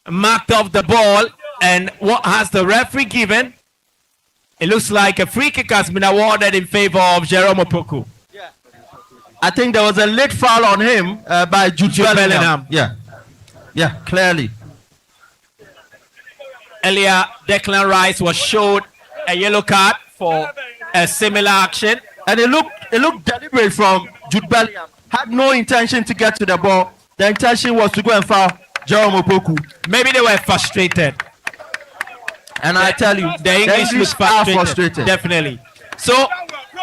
marked off the ball. And what has the referee given? It looks like a free kick has been awarded in favor of Jerome Opoku. Yeah. I think there was a late foul on him by Jude Bellingham. Yeah, clearly. Earlier, Declan Rice was showed a yellow card for a similar action. And it looked deliberate from Jude Bellingham. Had no intention to get to the ball. The intention was to go and foul Jerome Opoku. Maybe they were frustrated. And I tell you, the English look frustrated. Definitely. So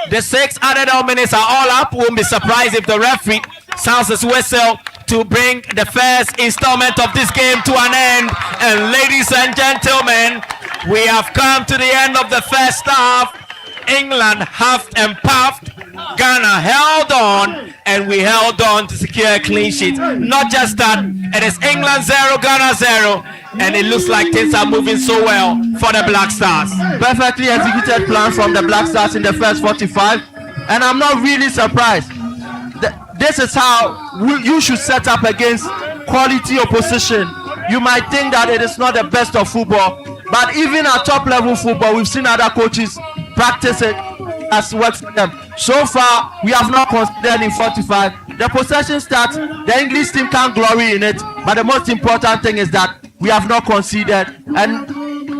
the 6 added on minutes are all up. Won't be surprised if the referee sounds his whistle to bring the first installment of this game to an end. And ladies and gentlemen, we have come to the end of the first half. England huffed and puffed. Ghana held on, and we held on to secure a clean sheet. Not just that, it is England 0, Ghana 0, and it looks like things are moving so well for the Black Stars. Perfectly executed plan from the Black Stars in the first 45, and I'm not really surprised. This is how you should set up against quality opposition. You might think that it is not the best of football, but even at top level football, we've seen other coaches practice it as works for them. So far, we have not considered in 45 the possession starts, the English team can't glory in it, but the most important thing is that we have not conceded, and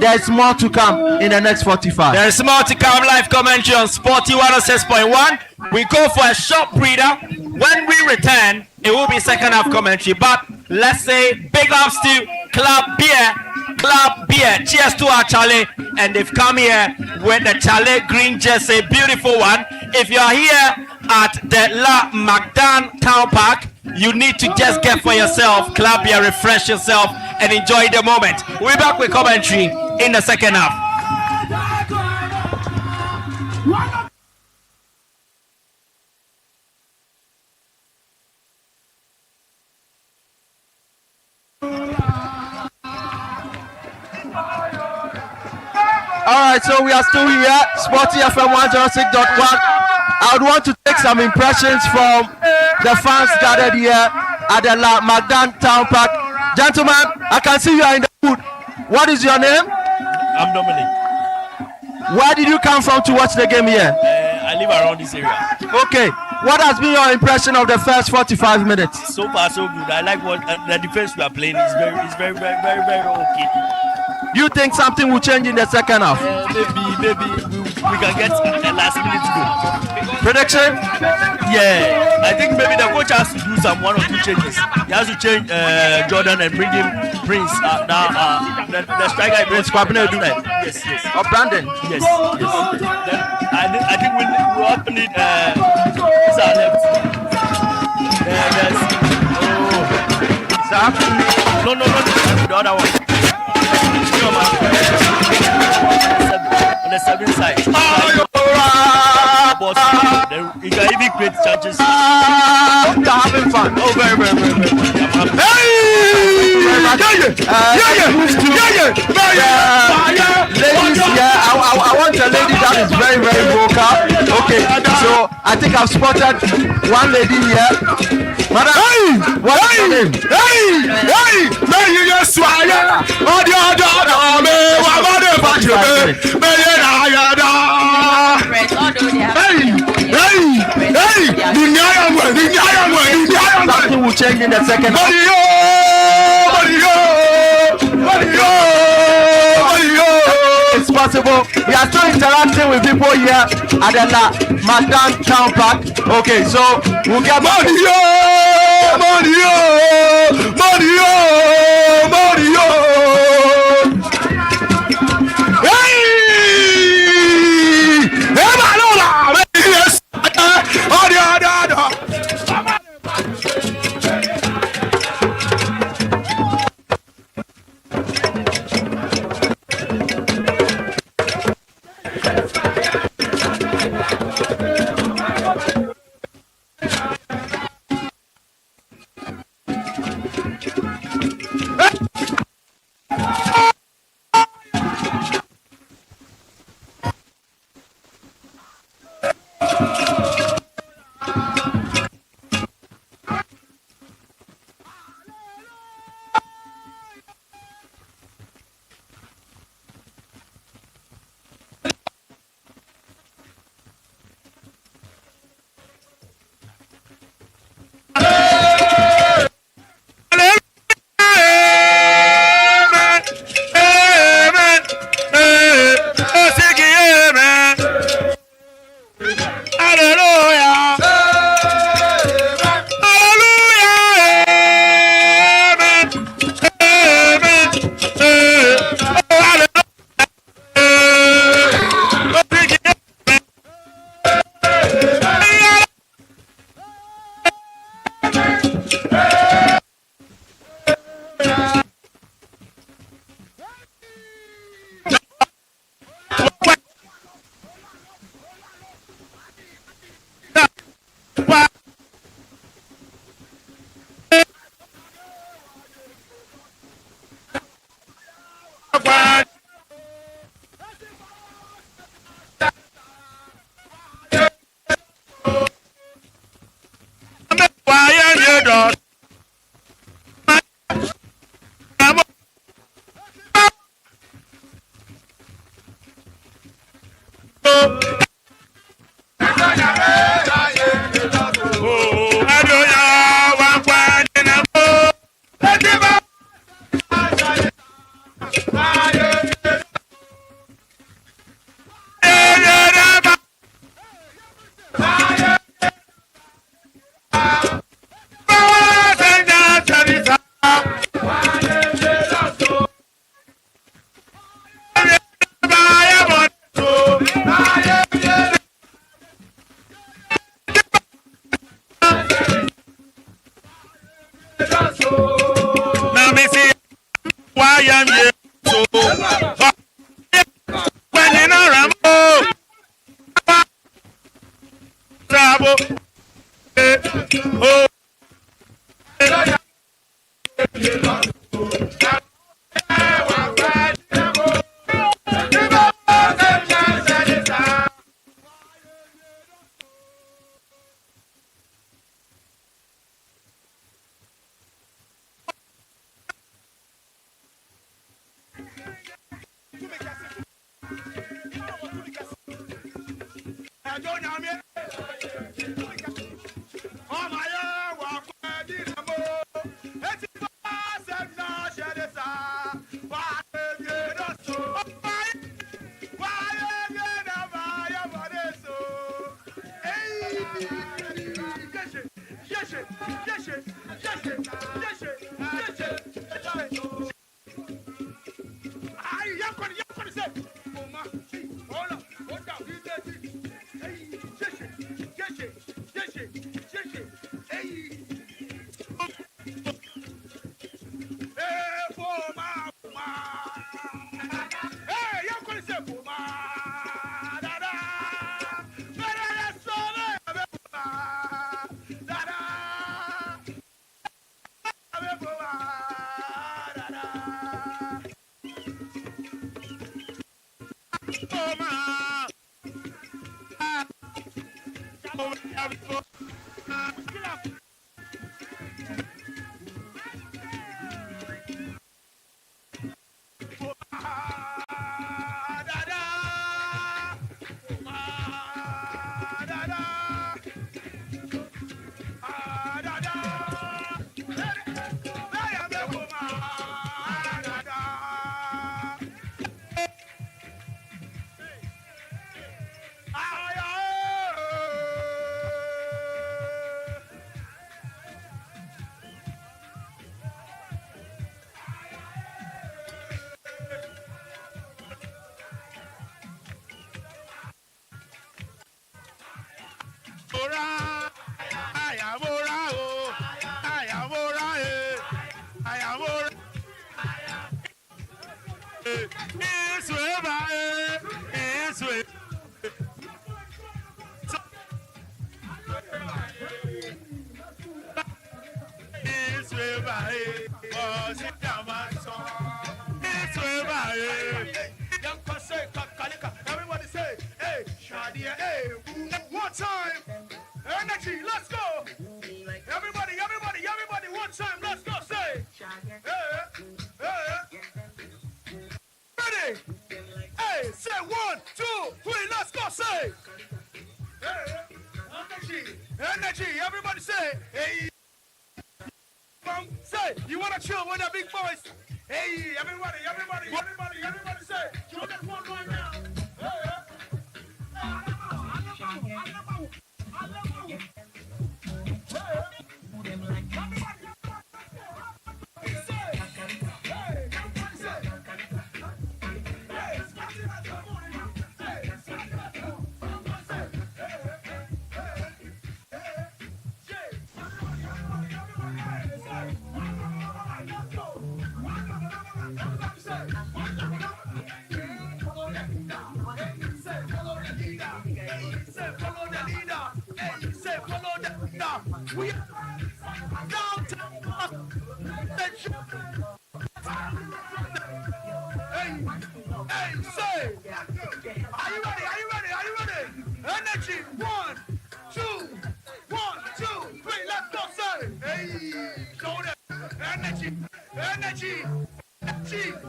there is more to come in the next 45. There is more to come. Live commentary on Sporty 106.1. We go for a short breather. When we return, it will be second half commentary. But let's say big ups to Club Beer. Club Beer. Cheers to our Charlie. And they've come here with the Charlie green jersey. Beautiful one. If you are here at the McDan Town Park, you need to just get for yourself Club Beer, refresh yourself, and enjoy the moment. We'll be back with commentary in the second half. Alright, so we are still here, Sporty FM 106.1. I would want to take some impressions from the fans gathered here at the McDan Town Park. Gentlemen, I can see you are in the mood. What is your name? I'm Dominic. Where did you come from to watch the game here? I live around this area. Okay, what has been your impression of the first 45 minutes? So far, so good. I like what the defense we are playing is very okay. You think something will change in the second half? Maybe we can get a last minute goal. Prediction? Yeah, I think maybe the coach has to do some one or two changes. He has to change Jordan and bring in Prince. The striker Prince Kwabena do that. Yes. Or Brandon? Yes. Then I think we also need who's our left? No, the other one. On the 7 side. You can even create chances. You're having fun. Oh, very. Ladies, I want a lady that is very vocal. Okay, so I think I've spotted one lady here. Madam, what's your name? Something will change in the second half. It's possible. We are still interacting with people here at the McDan Town Park. Okay, so we'll get back. Oh, Everybody say, hey, Shadia, hey, one time. Energy, let's go. Everybody, one time, let's go. Say, ready? Hey, say 1, 2, 3, let's go. Say, energy, everybody say, hey. Say, you wanna chill with that big voice? Hey, everybody say, join that one right now. We downtown. Hey, say, are you ready? Energy, 1, 2, 1, 2, 3, let's go, say. Hey, shoulder, energy,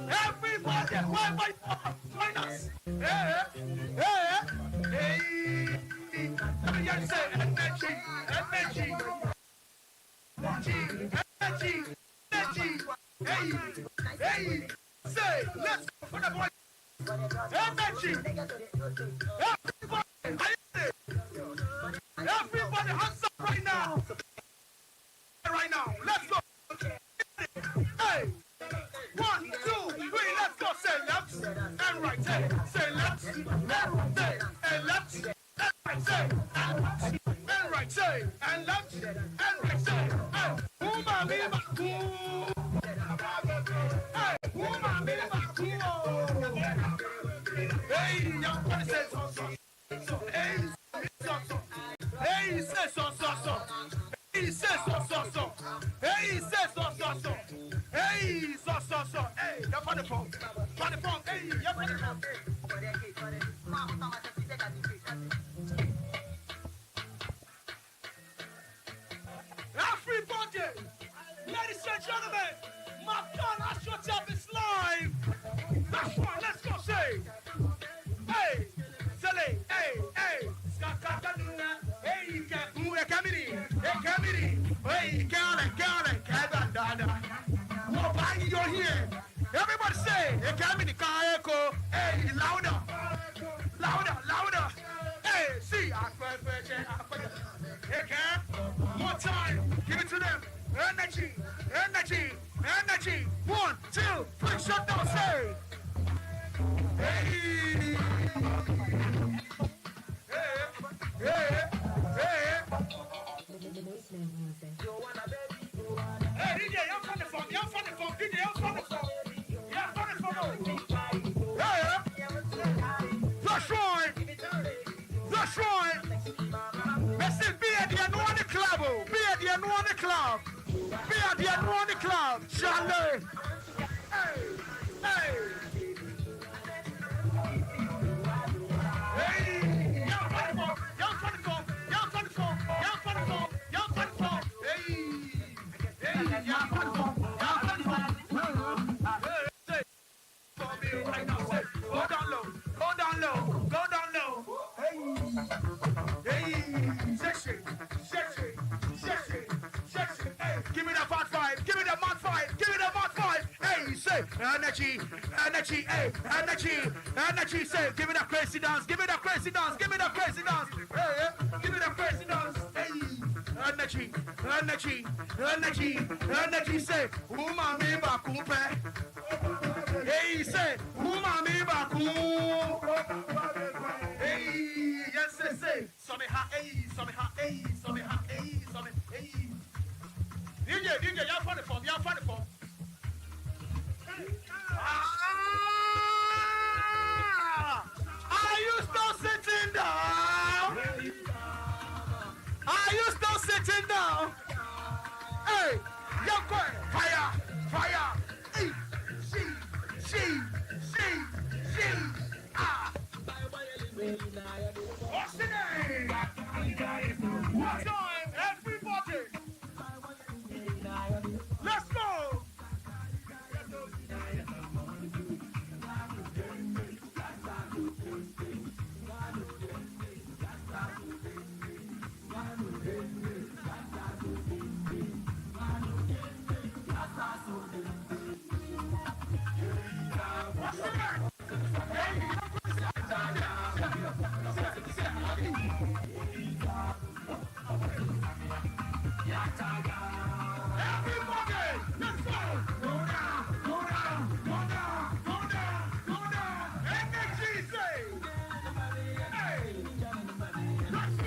everybody, why join us? Hey, everybody say energy. Hey, say, let's go for the boy. Energy. Everybody, hands up right now. Let's go. Hey, 1, 2, 3, let's go. Say left and right. Say left and right. And left and right. Say and right. Say and left and right. Say. Hey, young say so. Hey, so. Hey, you're for the phone. For the phone. Hey, you're for the phone. Everybody, ladies and gentlemen, McDan La Town Park is live. That's right, let's go say. Hey, Sally, hey, Skakakaduna, hey, Kamiri, hey, Kevin, Dada. Why you're here? Everybody say, hey, Kamiri, Kaeko, hey, louder. Hey, see, hey, Cam, one time, give it to them. Energy. 1, 2, 3, shut down, say. Hey, DJ, you're from the phone, DJ, you're from the phone. That's right. Listen, be at the end of the club. Charlie. Hey. Young for the phone. For me right now, say, go down low. Hey, section. Hey, give me that fat five. Give me that mod five. Hey, say, energy. Say, give me that crazy dance. Hey, give me that crazy dance. Hey, energy. Say, umami bakupe. Hey, say, umami baku. Hey, yes, say, some hey. DJ, y'all find the form. Are you still sitting down? Hey, you're going fire. Hey, she. What's the name? One time, everybody. Let's go. What's the name? Everybody, let's go. Go down. Energy, say. Hey, let's go.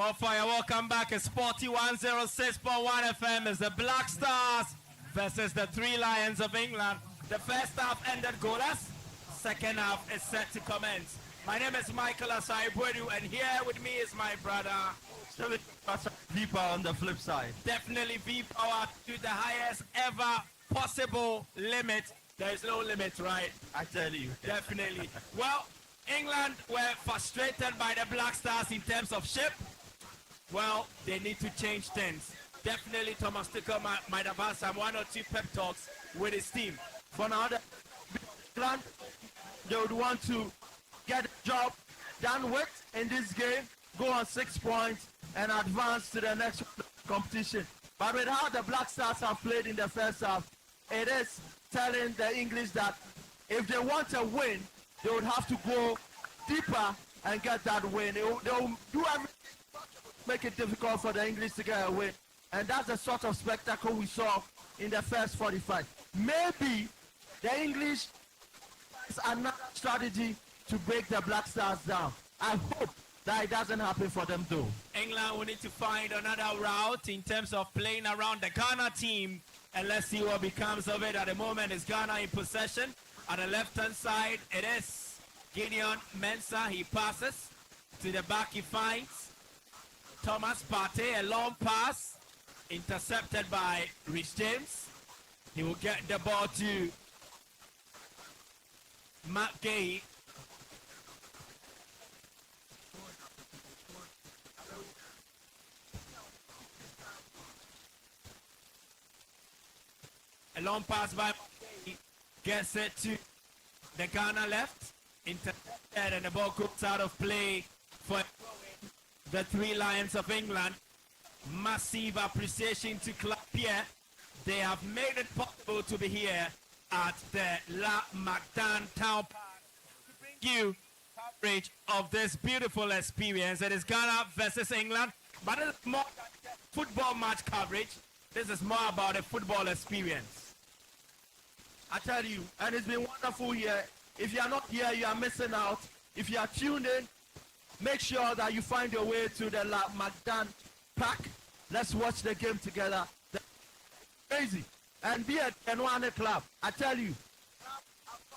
More fire, welcome back. It's 4106.1 FM. It's the Black Stars versus the Three Lions of England. The first half ended goalless. Second half is set to commence. My name is Michael Asai-Bwedu, and here with me is my brother, V-Power on the flip side. definitely V-Power to the highest ever possible limit. There is no limit, right? I tell you. Definitely. Well, England were frustrated by the Black Stars in terms of shape. Well, they need to change things. Definitely Thomas Tuchel might have had some 1 or 2 pep talks with his team. For now, England, they would want to get the job done with in this game, go on 6 points, and advance to the next competition. But with how the Black Stars have played in the first half, it is telling the English that if they want a win, they would have to go deeper and get that win. They'll do everything to make it difficult for the English to get a win. And that's the sort of spectacle we saw in the first 45. Maybe the English is another strategy to break the Black Stars down. I hope that it doesn't happen for them though. England will need to find another route in terms of playing around the Ghana team, and let's see what becomes of it. At the moment, it's Ghana in possession. At the left-hand side, it is Gideon Mensah. He passes to the back. He finds Thomas Partey, a long pass, intercepted by Rich James. He will get the ball to Matt Gay. A long pass by Gay, gets it to the Ghana left, intercepted, and the ball goes out of play for the Three Lions of England. Massive appreciation to Club Pierre. They have made it possible to be here at the McDan Town Park to bring you coverage of this beautiful experience. It is Ghana versus England, but it's more than football match coverage. This is more about a football experience. I tell you, and it's been wonderful here. If you are not here, you are missing out. If you are tuned in, make sure that you find your way to the McDan Park. Let's watch the game together. Crazy. And be at Kenwane Club. I tell you,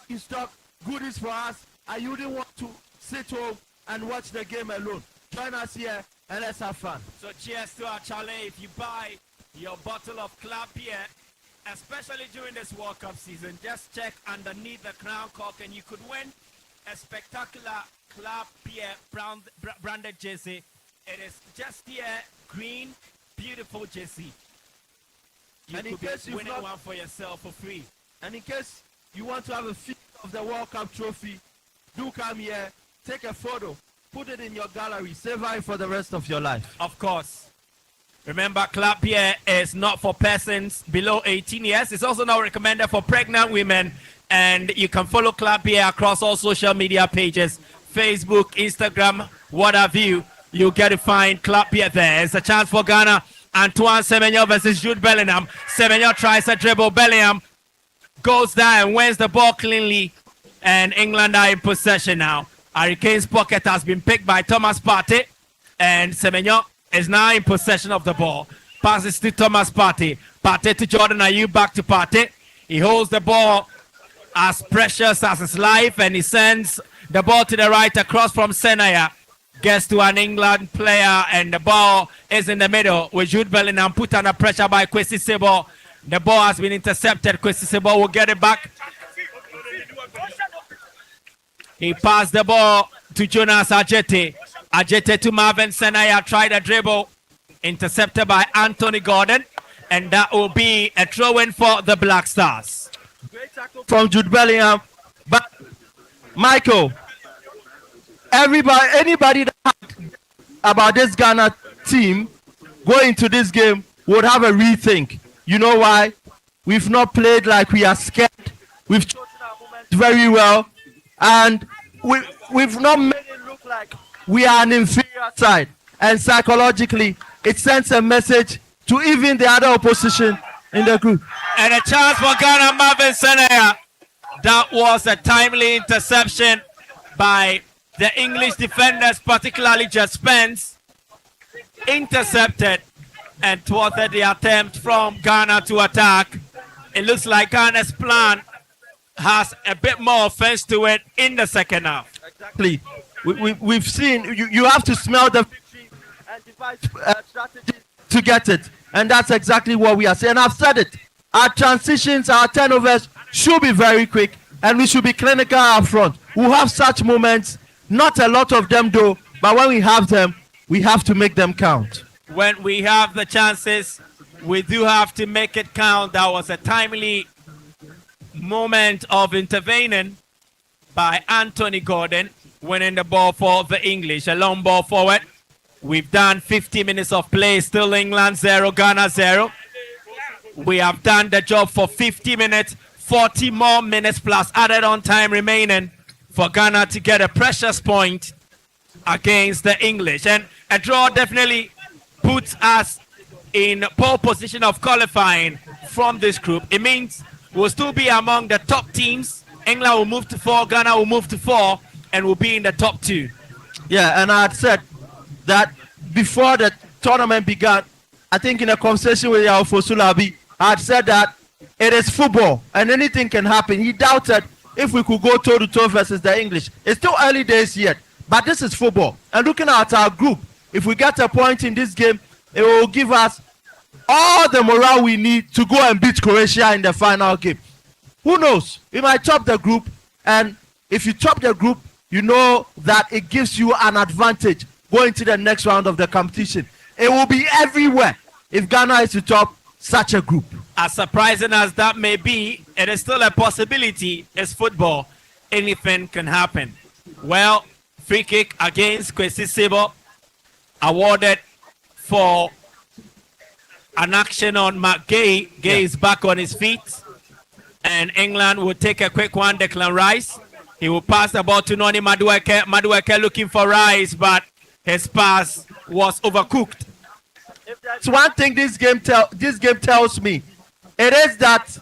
you stock goodies for us, and you didn't want to sit home and watch the game alone. Join us here and let's have fun. So cheers to our Charlie. If you buy your bottle of Club Pierre, especially during this World Cup season, just check underneath the crown cork and you could win a spectacular Club Pierre branded jersey. It is just here, green, beautiful jersey. You And in could case be you've winning not- one for yourself for free. And in case you want to have a feel of the World Cup trophy, do come here, take a photo, put it in your gallery, savor it for the rest of your life. Of course. Remember, Club Pierre is not for persons below 18 years. It's also not recommended for pregnant women. And you can follow Club Pierre across all social media pages, Facebook, Instagram, what have you. You'll get to find Club Pierre there. It's a chance for Ghana. Antoine Semenyo versus Jude Bellingham. Semenyo tries a dribble. Bellingham goes down and wins the ball cleanly. And England are in possession now. Hurricanes' pocket has been picked by Thomas Partey. And Semenyo is now in possession of the ball. Passes to Thomas Partey. Partey to Jordan Ayew, back to Partey. He holds the ball as precious as his life, and he sends the ball to the right across from Senaya. Gets to an England player, and the ball is in the middle with Jude Bellingham put under pressure by Kwesi Sebo. The ball has been intercepted. Kwesi Sebo will get it back. He passed the ball to Jonas Ajete. Ajete to Marvin Senaya, tried a dribble, intercepted by Anthony Gordon, and that will be a throw-in for the Black Stars. From Jude Bellingham. But Michael, anybody that heard about this Ghana team going to this game would have a rethink. You know why? We've not played like we are scared. We've chosen our moments very well, and we've not made it look like we are an inferior side. And psychologically, it sends a message to even the other opposition in the group. And a chance for Ghana, Marvin Senaya. That was a timely interception by the English defenders, particularly Just Spence. intercepted and thwarted the attempt from Ghana to attack. It looks like Ghana's plan has a bit more offense to it in the second half. Exactly. We've seen, you have to smell the and devise strategies to get it. And that's exactly what we are saying. I've said it. Our transitions, our turnovers should be very quick, and we should be clinical up front. We'll have such moments, not a lot of them though, but when we have them, we have to make them count. When we have the chances, we do have to make it count. That was a timely moment of intervening by Anthony Gordon, winning the ball for the English. A long ball forward. We've done 50 minutes of play, still England 0, Ghana 0. We have done the job for 50 minutes, 40 more minutes plus added on time remaining for Ghana to get a precious point against the English. And a draw definitely puts us in pole position of qualifying from this group. It means we'll still be among the top teams. England will move to 4, Ghana will move to 4, and will be in the top 2. Yeah, and I had said that before the tournament began, I think in a conversation with Yao Sulabi, I had said that it is football and anything can happen. He doubted if we could go toe-to-toe versus the English. It's still early days yet, but this is football. And looking at our group, if we get a point in this game, it will give us all the morale we need to go and beat Croatia in the final game. Who knows? We might top the group, and if you top the group, you know that it gives you an advantage going to the next round of the competition. It will be everywhere if Ghana is to top such a group. As surprising as that may be, it is still a possibility. It's football. Anything can happen. Well, free kick against Kwesi Sebo, awarded for an action on McGay. Gay is back on his feet. And England will take a quick one. Declan Rice. He will pass the ball to Noni Madueke. Madueke looking for Rice, but his pass was overcooked. It's one thing this game tells me. It is that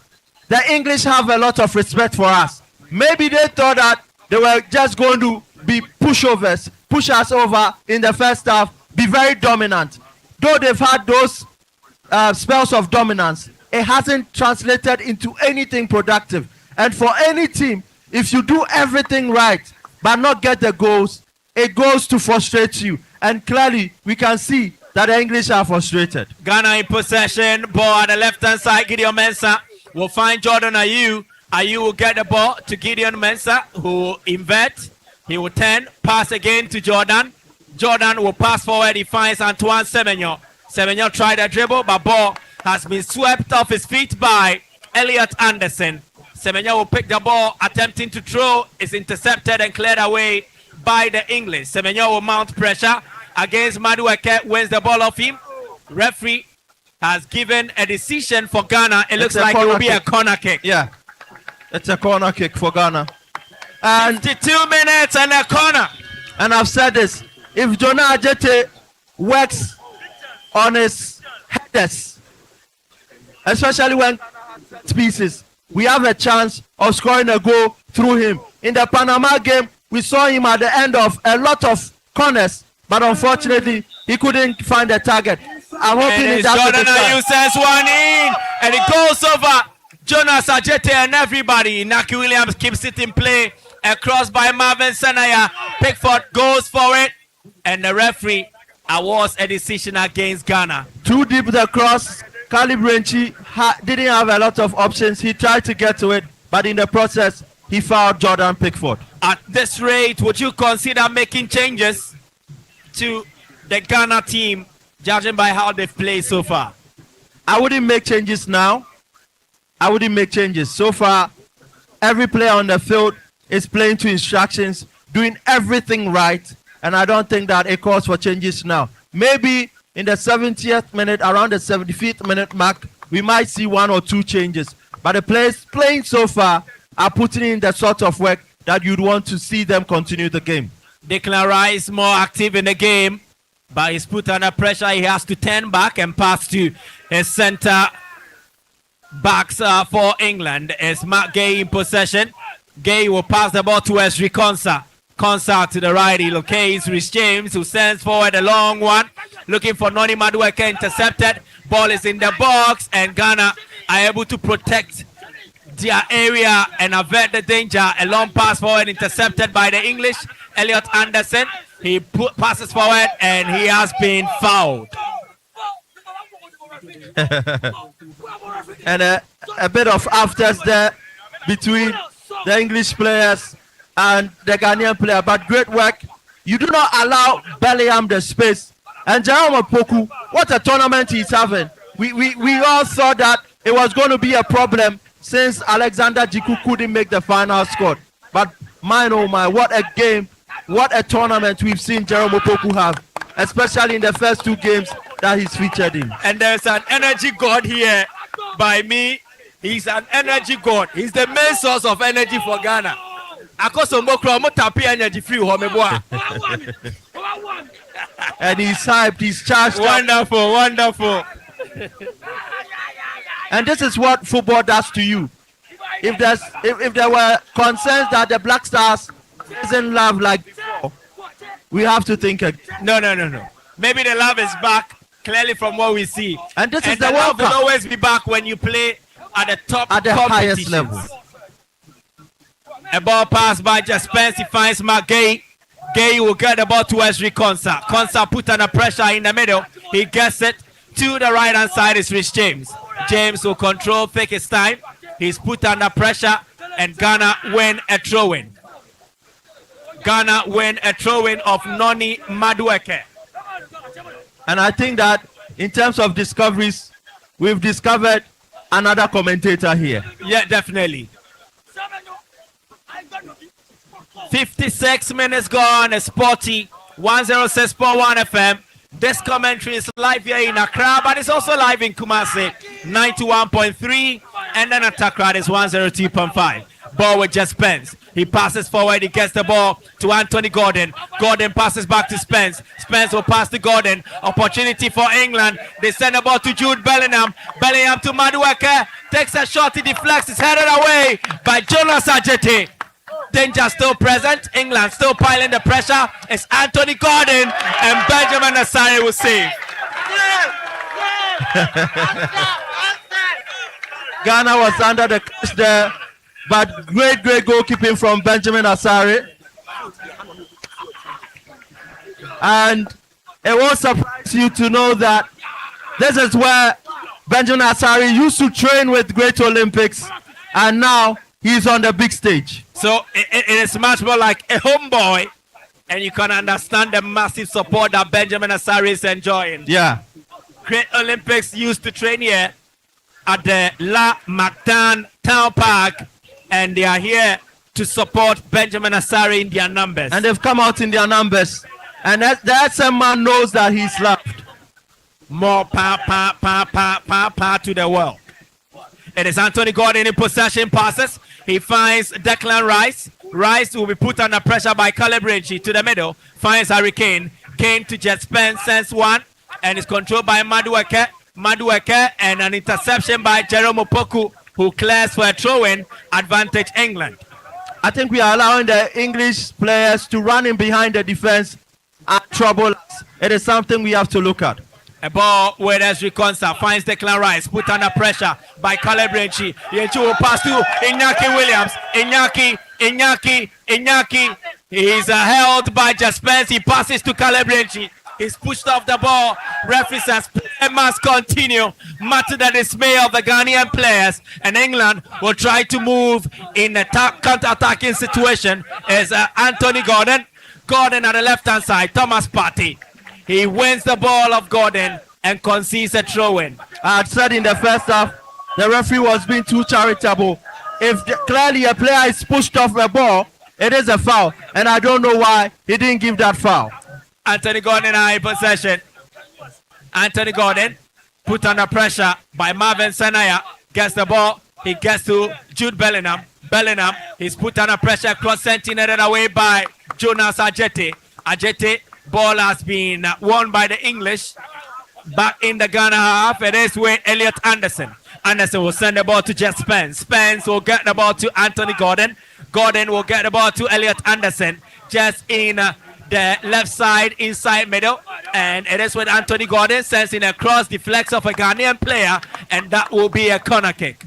the English have a lot of respect for us. Maybe they thought that they were just going to be pushovers, push us over in the first half, be very dominant. Though they've had those spells of dominance, it hasn't translated into anything productive. And for any team, if you do everything right but not get the goals, it goes to frustrate you. And clearly, we can see that the English are frustrated. Ghana in possession, ball at the left-hand side. Gideon Mensah will find Jordan Ayew. Ayew will get the ball to Gideon Mensah, who will invert. He will turn, pass again to Jordan. Jordan will pass forward. He finds Antoine Semenyo. Semenyo tried a dribble, but ball has been swept off his feet by Elliot Anderson. Semenyo will pick the ball, attempting to throw. Is intercepted and cleared away by the English. Semenyo will mount pressure against Madueke, wins the ball off him. Referee has given a decision for Ghana. It looks like it will be a corner kick. Yeah, it's a corner kick for Ghana. And 52 minutes and a corner. And I've said this, if Jonah Ajete works on his headers, especially when pieces, we have a chance of scoring a goal through him. In the Panama game, we saw him at the end of a lot of corners, but unfortunately, he couldn't find a target. I'm hoping it's Jordan Ayew sends one in, and it goes over Jonas Ajete and everybody. Naki Williams keeps it in play. A cross by Marvin Sanaya. Pickford goes for it, and the referee awards a decision against Ghana. Too deep the cross. Calibrenchi didn't have a lot of options. He tried to get to it, but in the process, he fouled Jordan Pickford. At this rate, would you consider making changes to the Ghana team, judging by how they've played so far? I wouldn't make changes now. I wouldn't make changes. So far, every player on the field is playing to instructions, doing everything right, and I don't think that it calls for changes now. Maybe in the 70th minute, around the 75th minute mark, we might see 1 or 2 changes. But the players playing so far are putting in the sort of work that you'd want to see them continue the game. Declan Rice more active in the game, but he's put under pressure. He has to turn back and pass to his center backs for England. It's Matt Gay in possession. Gay will pass the ball to Esri Konsa. Konsa to the right. He locates Rhys James, who sends forward a long one. looking for Noni Madueke, intercepted. Ball is in the box, and Ghana are able to protect their area and avert the danger. A long pass forward, intercepted by the English. Elliot Anderson, he passes forward, and he has been fouled. And a bit of afters there between the English players and the Ghanaian player, but great work. You do not allow Bellingham the space. And Jerome Opoku, what a tournament he's having. We all saw that it was going to be a problem since Alexander Jiku couldn't make the final squad. But mine, oh my, what a game, what a tournament we've seen Jerome Opoku have, especially in the first 2 games that he's featured in. And there's an energy god here by me. He's an energy god. He's the main source of energy for Ghana. Energy free And he's hyped, he's charged wonderful, up. Wonderful. And this is what football does to you. If there were concerns that the Black Stars doesn't love like before, we have to think again. No. Maybe the love is back, clearly from what we see. And this is the the love World will Cup. always be back when you play at the top, At the highest level. A ball pass by Just Spence. He finds McGay. Gay will get the ball towards Konsa. Konsa put under pressure in the middle. He gets it to the right hand side. Is Rich James. James will control, take his time. He's put under pressure, and Ghana win a throw-in. Ghana win a throw-in of Noni Madueke. And I think that in terms of discoveries, we've discovered another commentator here. Yeah, definitely. 56 minutes gone, a Sporty 106.1 FM. This commentary is live here in Accra, but it's also live in Kumasi 91.3, and then Accra is 102.5. Ball with Just Spence. He passes forward, he gets the ball to Anthony Gordon. Gordon passes back to Spence. Spence will pass to Gordon. Opportunity for England. They send the ball to Jude Bellingham. Bellingham to Madueke. Takes a shot, he deflects, it's headed away by Jonas Ajete. Danger still present. England still piling the pressure. It's Anthony Gordon, and Benjamin Asare will save. Ghana was under the clutch there, but great goalkeeping from Benjamin Asare. And it won't surprise you to know that this is where Benjamin Asare used to train with Great Olympics, and now he's on the big stage. So it is much more like a homeboy, and you can understand the massive support that Benjamin Asare is enjoying. Yeah. Great Olympics used to train here at the McDan La Town Park, and they are here to support Benjamin Asare in their numbers. And they've come out in their numbers. And that same man knows that he's loved. More power to the world. It is Anthony Gordon in possession, passes. He finds Declan Rice. Rice will be put under pressure by Calabrinci to the middle. Finds Harry Kane. Kane to Jet Spence, sends one, and is controlled by Madueke. Madueke, and an interception by Jerome Opoku, who clears for a throw-in. Advantage England. I think we are allowing the English players to run in behind the defense and trouble us. It is something we have to look at. A ball where Ezri Konsa finds Declan Rice, put under pressure by Calabrinci. Yenchu will pass to Iñaki Williams. Iñaki. He's held by Just Spence. He passes to Calabrinci. He's pushed off the ball. Referee says play must continue, much to the dismay of the Ghanaian players. And England will try to move in a counter-attacking situation. Is Anthony Gordon. Gordon at the left-hand side. Thomas Partey. He wins the ball of Gordon and concedes a throw-in. I had said in the first half, the referee was being too charitable. If clearly a player is pushed off the ball, it is a foul. And I don't know why he didn't give that foul. Anthony Gordon in possession. Anthony Gordon put under pressure by Marvin Sanaya. Gets the ball. He gets to Jude Bellingham. Bellingham, he's put under pressure. Cross sentinel away by Jonas Ajete. Ajete. Ball has been won by the English. Back in the Ghana half, it is with Elliot Anderson. Anderson will send the ball to Jet Spence. Spence will get the ball to Anthony Gordon. Gordon will get the ball to Elliot Anderson. Just in the left side, inside middle, and it is with Anthony Gordon sends in a cross, deflects off a Ghanaian player, and that will be a corner kick.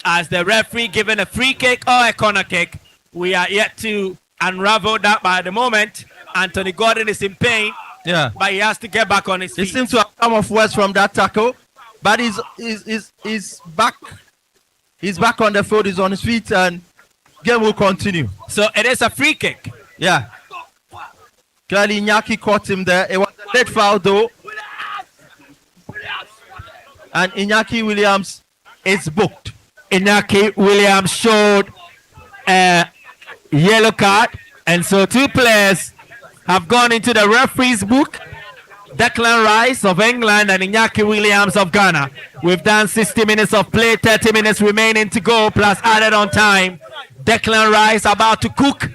As the referee given a free kick or a corner kick, we are yet to unravel that. By the moment, Anthony Gordon is in pain, but he has to get back on his feet. He seems to have come off worse from that tackle, but he's back. He's back on the field. He's on his feet, and game will continue. So it is a free kick. Yeah. Clearly, Iñaki caught him there. It was a late foul, though. And Iñaki Williams is booked. Iñaki Williams showed a yellow card, and so two players have gone into the referee's book. Declan Rice of England and Iñaki Williams of Ghana. We've done 60 minutes of play, 30 minutes remaining to go, plus added on time. Declan Rice about to cook.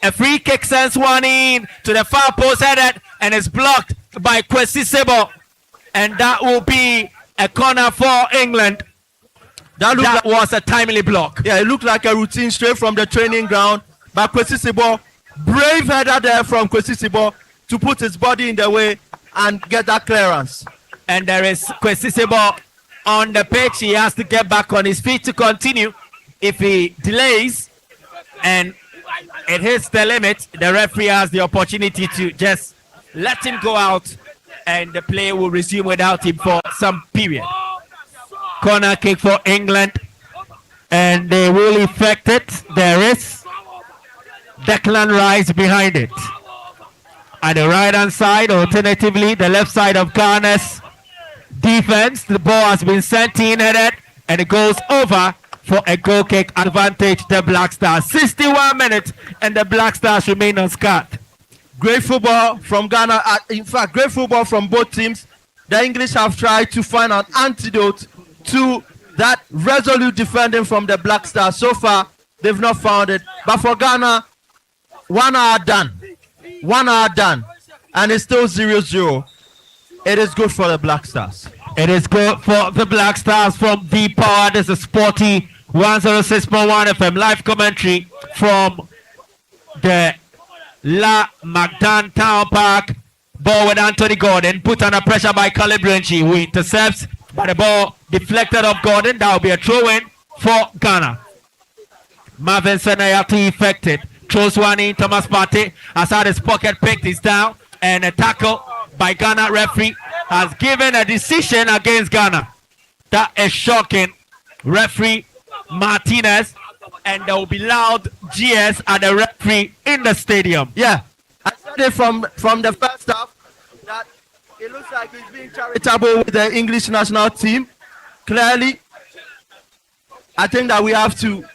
A free kick sends one in to the far post headed, and it's blocked by Kwesi Sebo. And that will be a corner for England. That was a timely block. Yeah, it looked like a routine straight from the training ground. But Kwesi Sebo, brave header there from Kwesi Sebo to put his body in the way and get that clearance. And there is Kwesi Sebo on the pitch. He has to get back on his feet to continue. If he delays and it hits the limit, the referee has the opportunity to just let him go out, and the play will resume without him for some period. Corner kick for England, and they will effect it. There is Declan Rice behind it. At the right hand side, alternatively, the left side of Ghana's defense, the ball has been sent in headed, and it goes over for a goal kick advantage, the Black Stars. 61 minutes, and the Black Stars remain unscarred. Great football from Ghana. In fact, great football from both teams. The English have tried to find an antidote to that resolute defending from the Black Stars. So far, they've not found it. But for Ghana, 1 hour done. 1 hour done. And it's still 0-0. It is good for the Black Stars. It is good for the Black Stars from the Power. This is Sporty 106.1 FM live commentary from the McDan La Town Park. Ball with Anthony Gordon, put under pressure by Caleb Renchi, who intercepts, but the ball deflected off Gordon. That will be a throw-in for Ghana. Marvin Senayati effected, throws one in. Thomas Partey has had his pocket picked, is down, and a tackle by Ghana referee has given a decision against Ghana. That is shocking. Referee Martinez, and there will be loud GS at the referee in the stadium. Yeah, I said it from the first half that it looks like he's being charitable with the English national team. Clearly, I think that we have to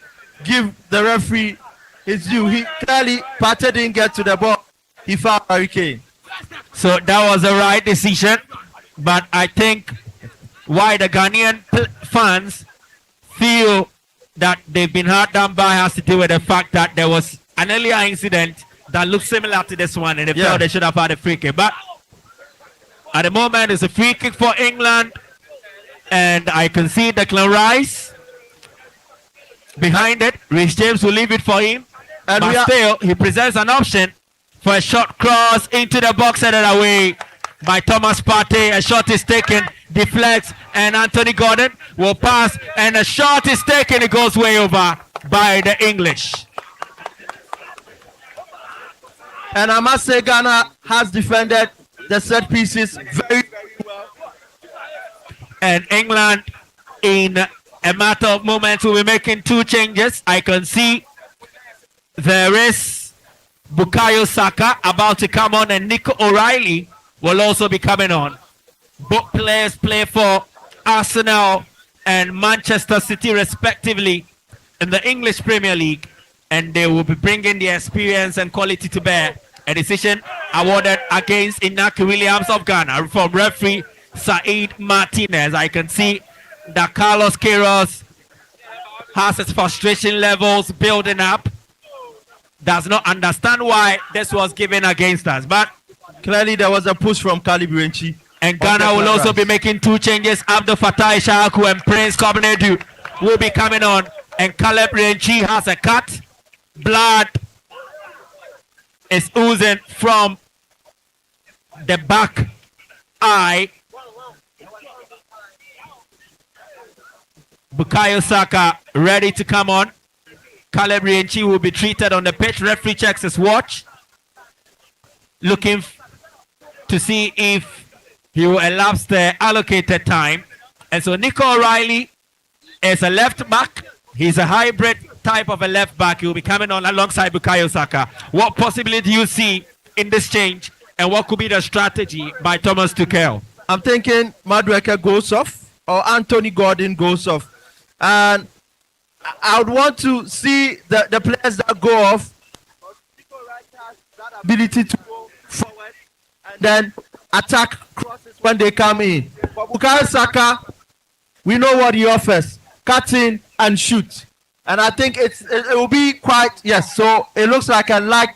give the referee his due. He clearly, Partey didn't get to the ball. He fouled Harry Kane. So that was the right decision, but I think why the Ghanaian fans feel that they've been hard done by has to do with the fact that there was an earlier incident that looked similar to this one, and they felt they should have had a free kick. But at the moment, it's a free kick for England, and I can see Declan Rice behind it. Rhys James will leave it for him, and but still, he presents an option for a short cross into the box, headed away by Thomas Partey. A shot is taken, deflects, and Anthony Gordon will pass, and a shot is taken. It goes way over by the English. And I must say, Ghana has defended the set pieces very, very well. And England, in a matter of moments, will be making two changes. I can see there is Bukayo Saka about to come on, and Nico O'Reilly will also be coming on. Both players play for Arsenal and Manchester City respectively in the English Premier League, and they will be bringing the experience and quality to bear. A decision awarded against Iñaki Williams of Ghana from referee Saeed Martinez. I can see that Carlos Queiroz has his frustration levels building up. Does not understand why this was given against us, but clearly there was a push from Caleb Renchi. And Ghana will also be making two changes. Abdul Fattah Ishaku and Prince Kobnedu will be coming on, and Caleb Renchi has a cut. Blood is oozing from the back eye. Bukayo Saka ready to come on. Caleb Rienchi will be treated on the pitch. Referee checks his watch, looking to see if he will elapse the allocated time. And so Nico O'Reilly is a left back. He's a hybrid type of a left back. He will be coming on alongside Bukayo Saka. What possibility do you see in this change, and what could be the strategy by Thomas Tuchel? I'm thinking Madueke goes off or Anthony Gordon goes off. And I would want to see the players that go off ability to go forward and then attack crosses when they come in. For Bukayo Saka, we know what he offers: cut in and shoot. And I think it will be quite, yes. So it looks like a like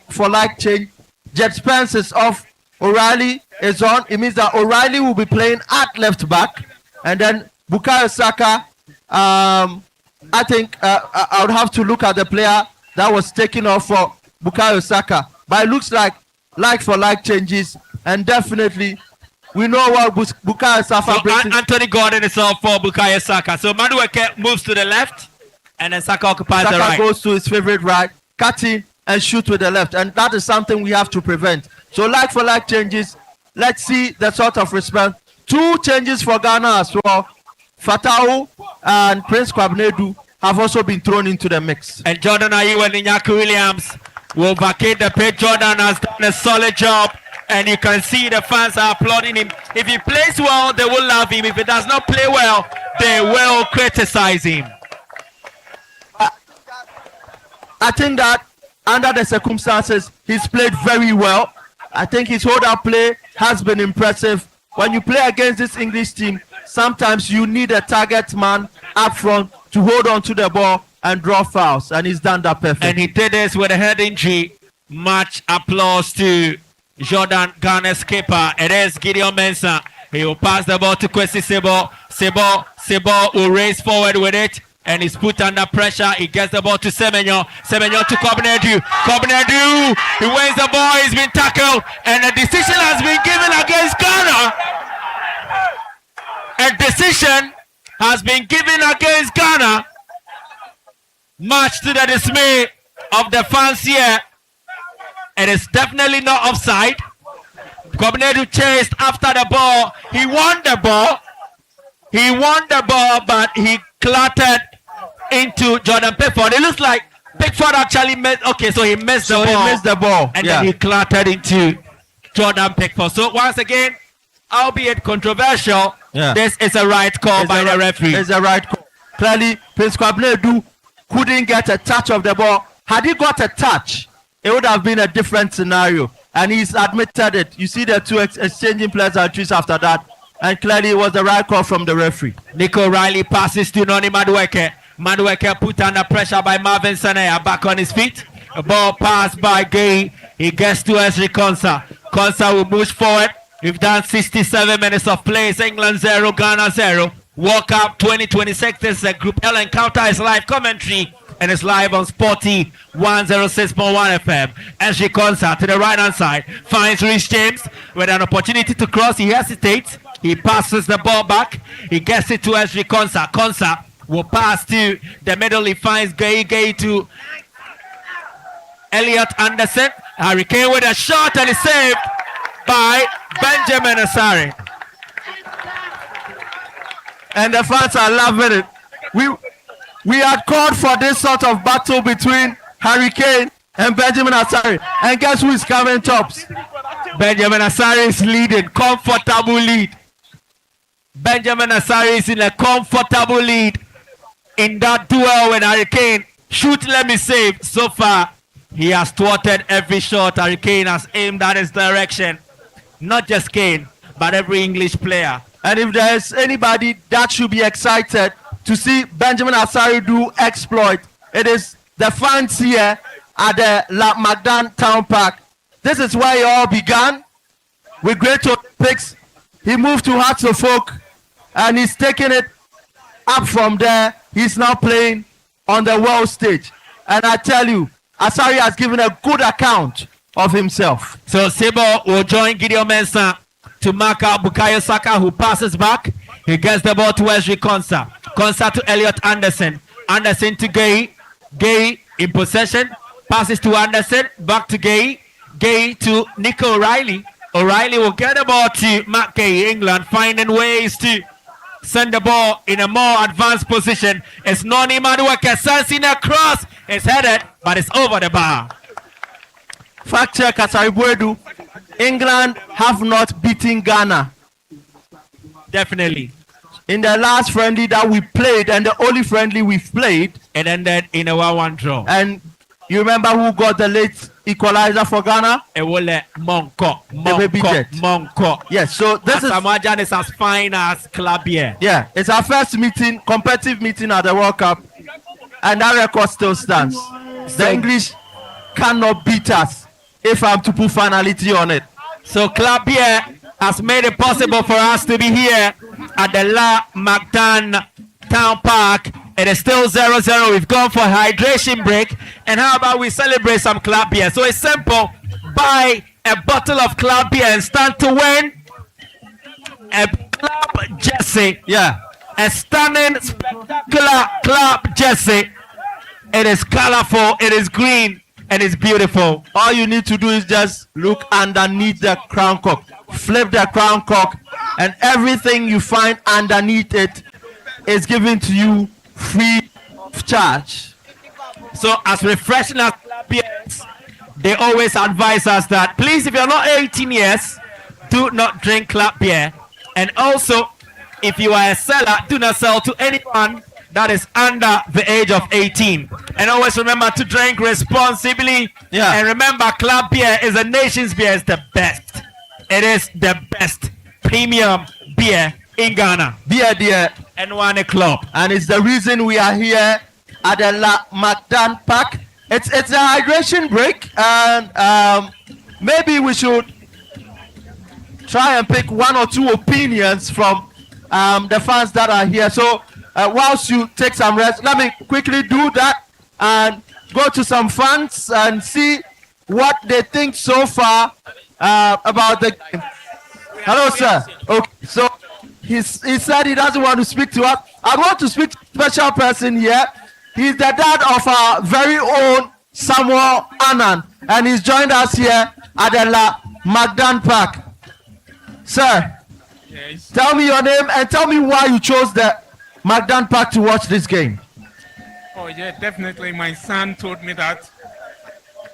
change. Jet Spence is off. O'Reilly is on. It means that O'Reilly will be playing at left back, and then Bukayo Saka. I think I would have to look at the player that was taken off for Bukayo Saka. But it looks like for like changes, and definitely we know what Bukayo Saka So brings. Anthony Gordon is off for Bukayo Saka. So Madueke moves to the left, and then Saka occupies the Saka right. goes to his favorite right, cut in and shoot with the left, and that is something we have to prevent. So like for like changes, let's see the sort of response. 2 changes for Ghana as well. Fatau and Prince Kwabnedu have also been thrown into the mix. And Jordan Ayew and Iñaki Williams will vacate the pitch. Jordan has done a solid job, and you can see the fans are applauding him. If he plays well, they will love him. If he does not play well, they will criticize him. I think that under the circumstances, he's played very well. I think his hold-up play has been impressive. When you play against this English team, sometimes you need a target man up front to hold on to the ball and draw fouls, and he's done that perfectly. And he did this with a head injury. Much applause to Jordan, Ghana's keeper. It is Gideon Mensah. He will pass the ball to Kwesi Sebo. Sebo will race forward with it, and he's put under pressure. He gets the ball to Semenyo. Semenyo to Kobnedu. Kobnedu, he wins the ball. He's been tackled, and a decision has been given against Ghana. A decision has been given against Ghana, much to the dismay of the fans here. It is definitely not offside. Kobnedu chased after the ball. He won the ball. But he clattered into Jordan Pickford. It looks like Pickford actually missed. Okay, so he missed the ball. He missed the ball. And then he clattered into Jordan Pickford. So once again, albeit controversial, this is a right call by the referee. It's a right call. Clearly, Prince Kwabnedu couldn't get a touch of the ball. Had he got a touch, it would have been a different scenario. And he's admitted it. You see the 2 exchanging pleasantries after that. And clearly, it was the right call from the referee. Nico O'Reilly passes to Noni Madueke. Madueke put under pressure by Marvin Sanaya, back on his feet. A ball passed by Gay. He gets to Esri Konsa. Konsa will move forward. We've done 67 minutes of play. It's England 0, Ghana 0. World Cup 2026. This is a Group L encounter. It's live commentary, and it's live on Sporty 106.1 FM. Esri Konsa to the right hand side finds Rhys James with an opportunity to cross. He hesitates. He passes the ball back. He gets it to Esri Konsa. Konsa will pass to the middle. He finds Gay to Elliot Anderson. Harry Kane with a shot, and it's saved by Benjamin Asare. And the fans are loving it. We had called for this sort of battle between Harry Kane and Benjamin Asare. And guess who is coming tops? Benjamin Asare is leading. Comfortable lead. Benjamin Asare is in a comfortable lead in that duel with Harry Kane. Shoot, let me save. So far, he has thwarted every shot Harry Kane has aimed at his direction. Not just Kane, but every English player. And if there's anybody that should be excited to see Benjamin Asare do exploit, it is the fans here at the McDan Town Park. This is where it all began with Great Olympics. He moved to Hearts of Oak, and he's taking it up from there. He's now playing on the world stage. And I tell you, Asare has given a good account of himself. So Sebo will join Gideon Mensah to mark out Bukayo Saka, who passes back. He gets the ball to Wesley Konsa. Konsa to Elliot Anderson. Anderson to Gay. Gay in possession. Passes to Anderson. Back to Gay. Gay to Nico O'Reilly. O'Reilly will get the ball to Matt Gay, England, finding ways to send the ball in a more advanced position. It's Noni Madueke sensing a cross. It's headed, but it's over the bar. Fact check, Asaribwedu. England have not beaten Ghana Definitely. in the last friendly that we played, and the only friendly we've played. It ended in a 1-1 draw. And you remember who got the late equalizer for Ghana? Ewole Monko. baby jet. Monko. Yes, so this is Asamajan is as fine as Clabier. yeah, it's our first meeting, competitive meeting at the World Cup, and that record still stands. The English cannot beat us if I'm to put finality on it. So Clabier has made it possible for us to be here at the McDan Town Park. It is still 0-0. We've gone for a hydration break. And how about we celebrate some club beer? So it's simple. Buy a bottle of club beer and stand to win a club jersey. Yeah, A stunning, spectacular club jersey. It is colorful, it is green, and it's beautiful. all you need to do is just look underneath the crown cock, flip the crown cock, and everything you find underneath it is given to you free of charge. So as refreshing as club beers, they always advise us that please, if you're not 18 years, do not drink club beer. And also, if you are a seller, do not sell to anyone that is under the age of 18. And always remember to drink responsibly. Yeah. And remember, club beer is a nation's beer. It's the best. It is the best premium beer in Ghana. Dear, dear, And one club. and it's the reason we are here at the McDan Park. It's a hydration break, and maybe we should try and pick one or two opinions from the fans that are here. So whilst you take some rest, let me quickly do that and go to some fans and see what they think so far about the game. Hello, sir. Okay, so he said he doesn't want to speak to us. I want to speak to a special person here. He's the dad of our very own Samuel Annan, and he's joined us here at the McDan Park. Sir, Yes. tell me your name and tell me why you chose the McDan Park to watch this game. Oh, yeah, definitely. My son told me that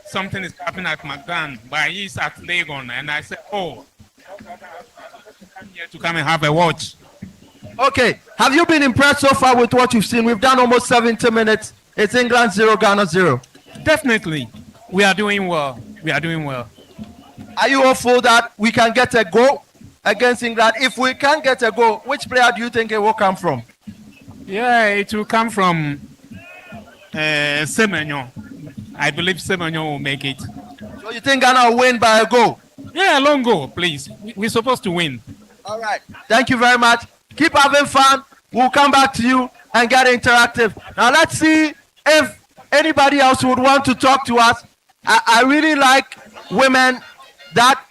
something is happening at McDan, but he's at Legon. And I said, oh, I'm here to come and have a watch. Okay, have you been impressed so far with what you've seen? We've done almost 70 minutes. It's England 0, Ghana 0. Definitely. We are doing well. We are doing well. Are you hopeful that we can get a goal against England? If we can't get a goal, which player do you think it will come from? Yeah, it will come from Semenyo. I believe Semenyo will make it. So you think Ghana will win by a goal? Yeah, long goal, please. We're supposed to win. All right. Thank you very much. Keep having fun. We'll come back to you and get interactive. Now let's see if anybody else would want to talk to us. I really like women that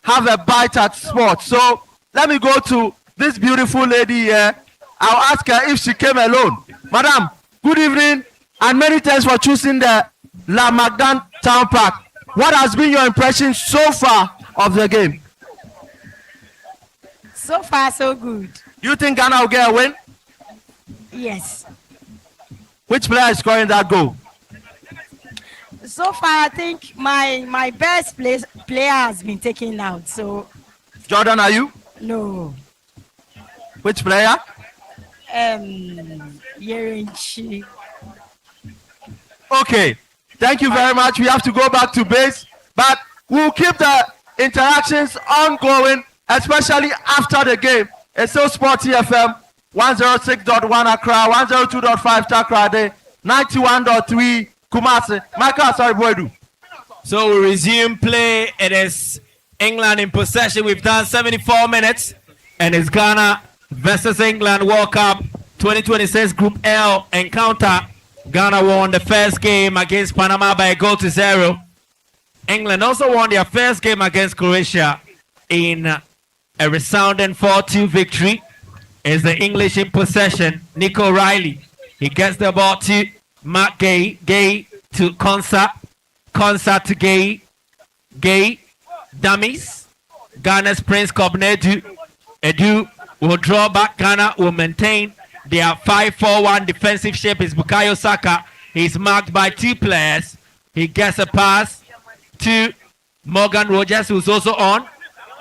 have a bite at sports. So let me go to this beautiful lady here. I'll ask her if she came alone. Madam, good evening and many thanks for choosing the McDan Town Park. What has been your impression so far of the game? So far, so good. You think Ghana will get a win? Yes. Which player is scoring that goal? So far, I think my best player has been taken out. So, Jordan, are you? no. Which player? Yerenchi. Okay. Thank you very much. We have to go back to base, but we'll keep the interactions ongoing, especially after the game. It's still Sports FM 106.1 Accra, 102.5 Takrade, 91.3 Kumasi. Michael, sorry, Boydu. So we resume play. It is England in possession. We've done 74 minutes. And it's Ghana versus England World Cup 2026 Group L encounter. Ghana won the first game against Panama by a goal to 0. England also won their first game against Croatia in a resounding 4-2 victory. Is the English in possession. Nico Riley. He gets the ball to Mark Gay. Gay to Konsa. Konsa to Gay. Gay. Dummies. Ghana's Prince Kobnedu. Edu will draw back. Ghana will maintain their 5-4-1 defensive shape. Is Bukayo Saka. He's marked by two players. He gets a pass to Morgan Rogers, who's also on.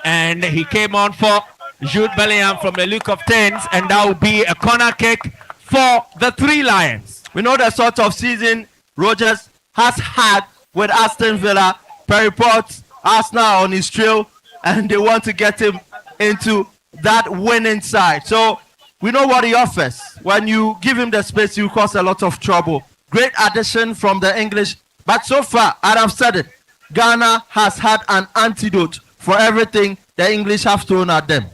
And he came on for Jude Bellingham from the look of things. And that will be a corner kick for the Three Lions. We know the sort of season Rogers has had with Aston Villa. Per reports, Arsenal on his trail, and they want to get him into that winning side. So we know what he offers. When you give him the space, you cause a lot of trouble. Great addition from the English. But so far, I've said it, Ghana has had an antidote for everything the English have thrown at them.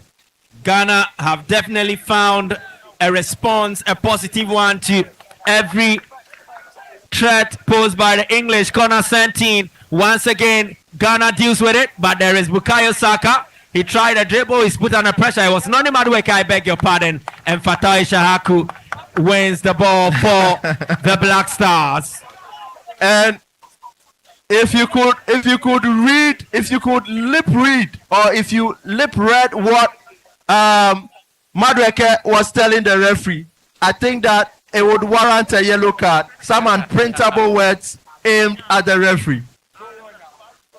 Ghana have definitely found a response, a positive one to every threat posed by the English. Corner 17. Once again, Ghana deals with it, but there is Bukayo Saka. He tried a dribble, he's put under pressure. It was Noni Madueke, I beg your pardon. And Fatai Shahaku wins the ball for the Black Stars. And if you could lip read, or if you lip read what Madueke was telling the referee, I think that it would warrant a yellow card. Some unprintable words aimed at the referee.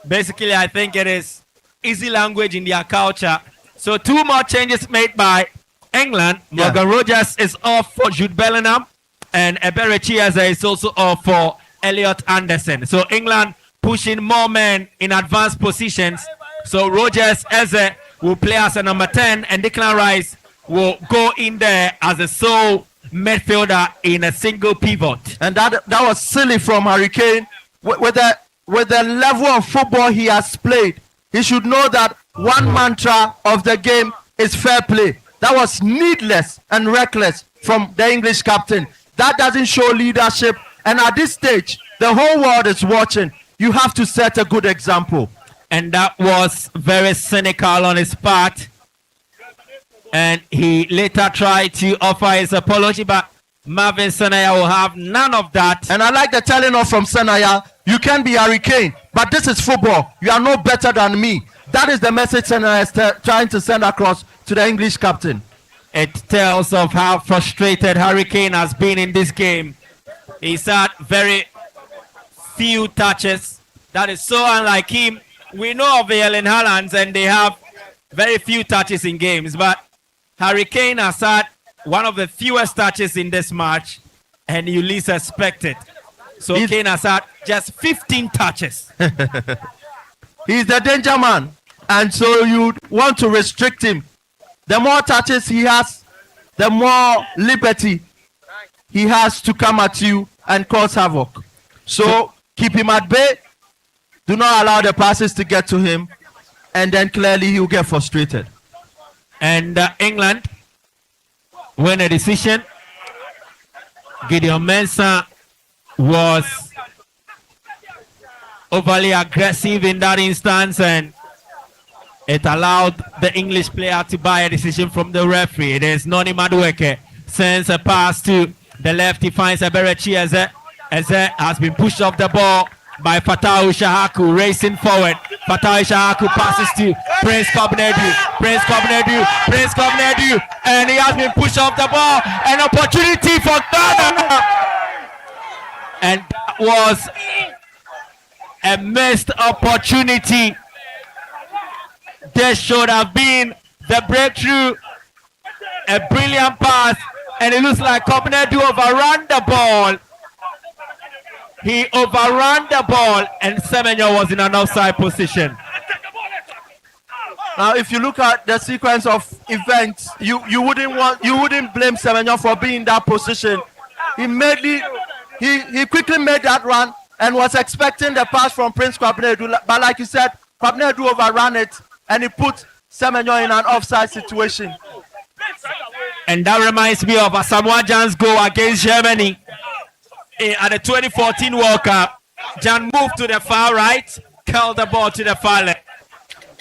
Basically, I think it is easy language in their culture. So 2 more changes made by England. Morgan Rogers is off for Jude Bellingham, and Ebere Chiaza is also off for Elliot Anderson. So England pushing more men in advanced positions. So Rogers Eze will play as a number 10, and Declan Rice will go in there as a sole midfielder in a single pivot. And that was silly from Harry Kane. With the level of football he has played, he should know that one mantra of the game is fair play. That was needless and reckless from the English captain. That doesn't show leadership. And at this stage, the whole world is watching. You have to set a good example. And that was very cynical on his part. And he later tried to offer his apology, but Marvin Senaya will have none of that. And I like the telling off from Senaya. You can be Harry Kane, but this is football. You are no better than me. That is the message Senaya is trying to send across to the English captain. It tells of how frustrated Harry Kane has been in this game. He's had very few touches. That is so unlike him. We know of the Erling Haalands, and they have very few touches in games, but Harry Kane has had one of the fewest touches in this match, and you least expect it. So Kane has had just 15 touches. He's the danger man, and so you want to restrict him. The more touches he has, the more liberty he has to come at you and cause havoc. So keep him at bay. Do not allow the passes to get to him, and then clearly he'll get frustrated. And England win a decision. Gideon Mensah was overly aggressive in that instance, and it allowed the English player to buy a decision from the referee. It is Noni Madueke sends a pass to the left. He finds Eberechi Eze. Eze has been pushed off the ball by Fatahu Shahaku, racing forward. Fatahu Shahaku passes to Prince Kobnedu. Prince Kobnedu, and he has been pushed off the ball. An opportunity for Ghana, and that was a missed opportunity. This should have been the breakthrough. A brilliant pass, and it looks like Kobnedu overran the ball. He overran the ball, and Semenyo was in an offside position. Now, if you look at the sequence of events, you wouldn't blame Semenyo for being in that position. He quickly made that run and was expecting the pass from Prince Kwabnedu, but like you said, Kwabnedu overran it, and he put Semenyo in an offside situation. And that reminds me of Asamoah Gyan's goal against Germany at the 2014 World Cup. Jan moved to the far right, curl the ball to the far left.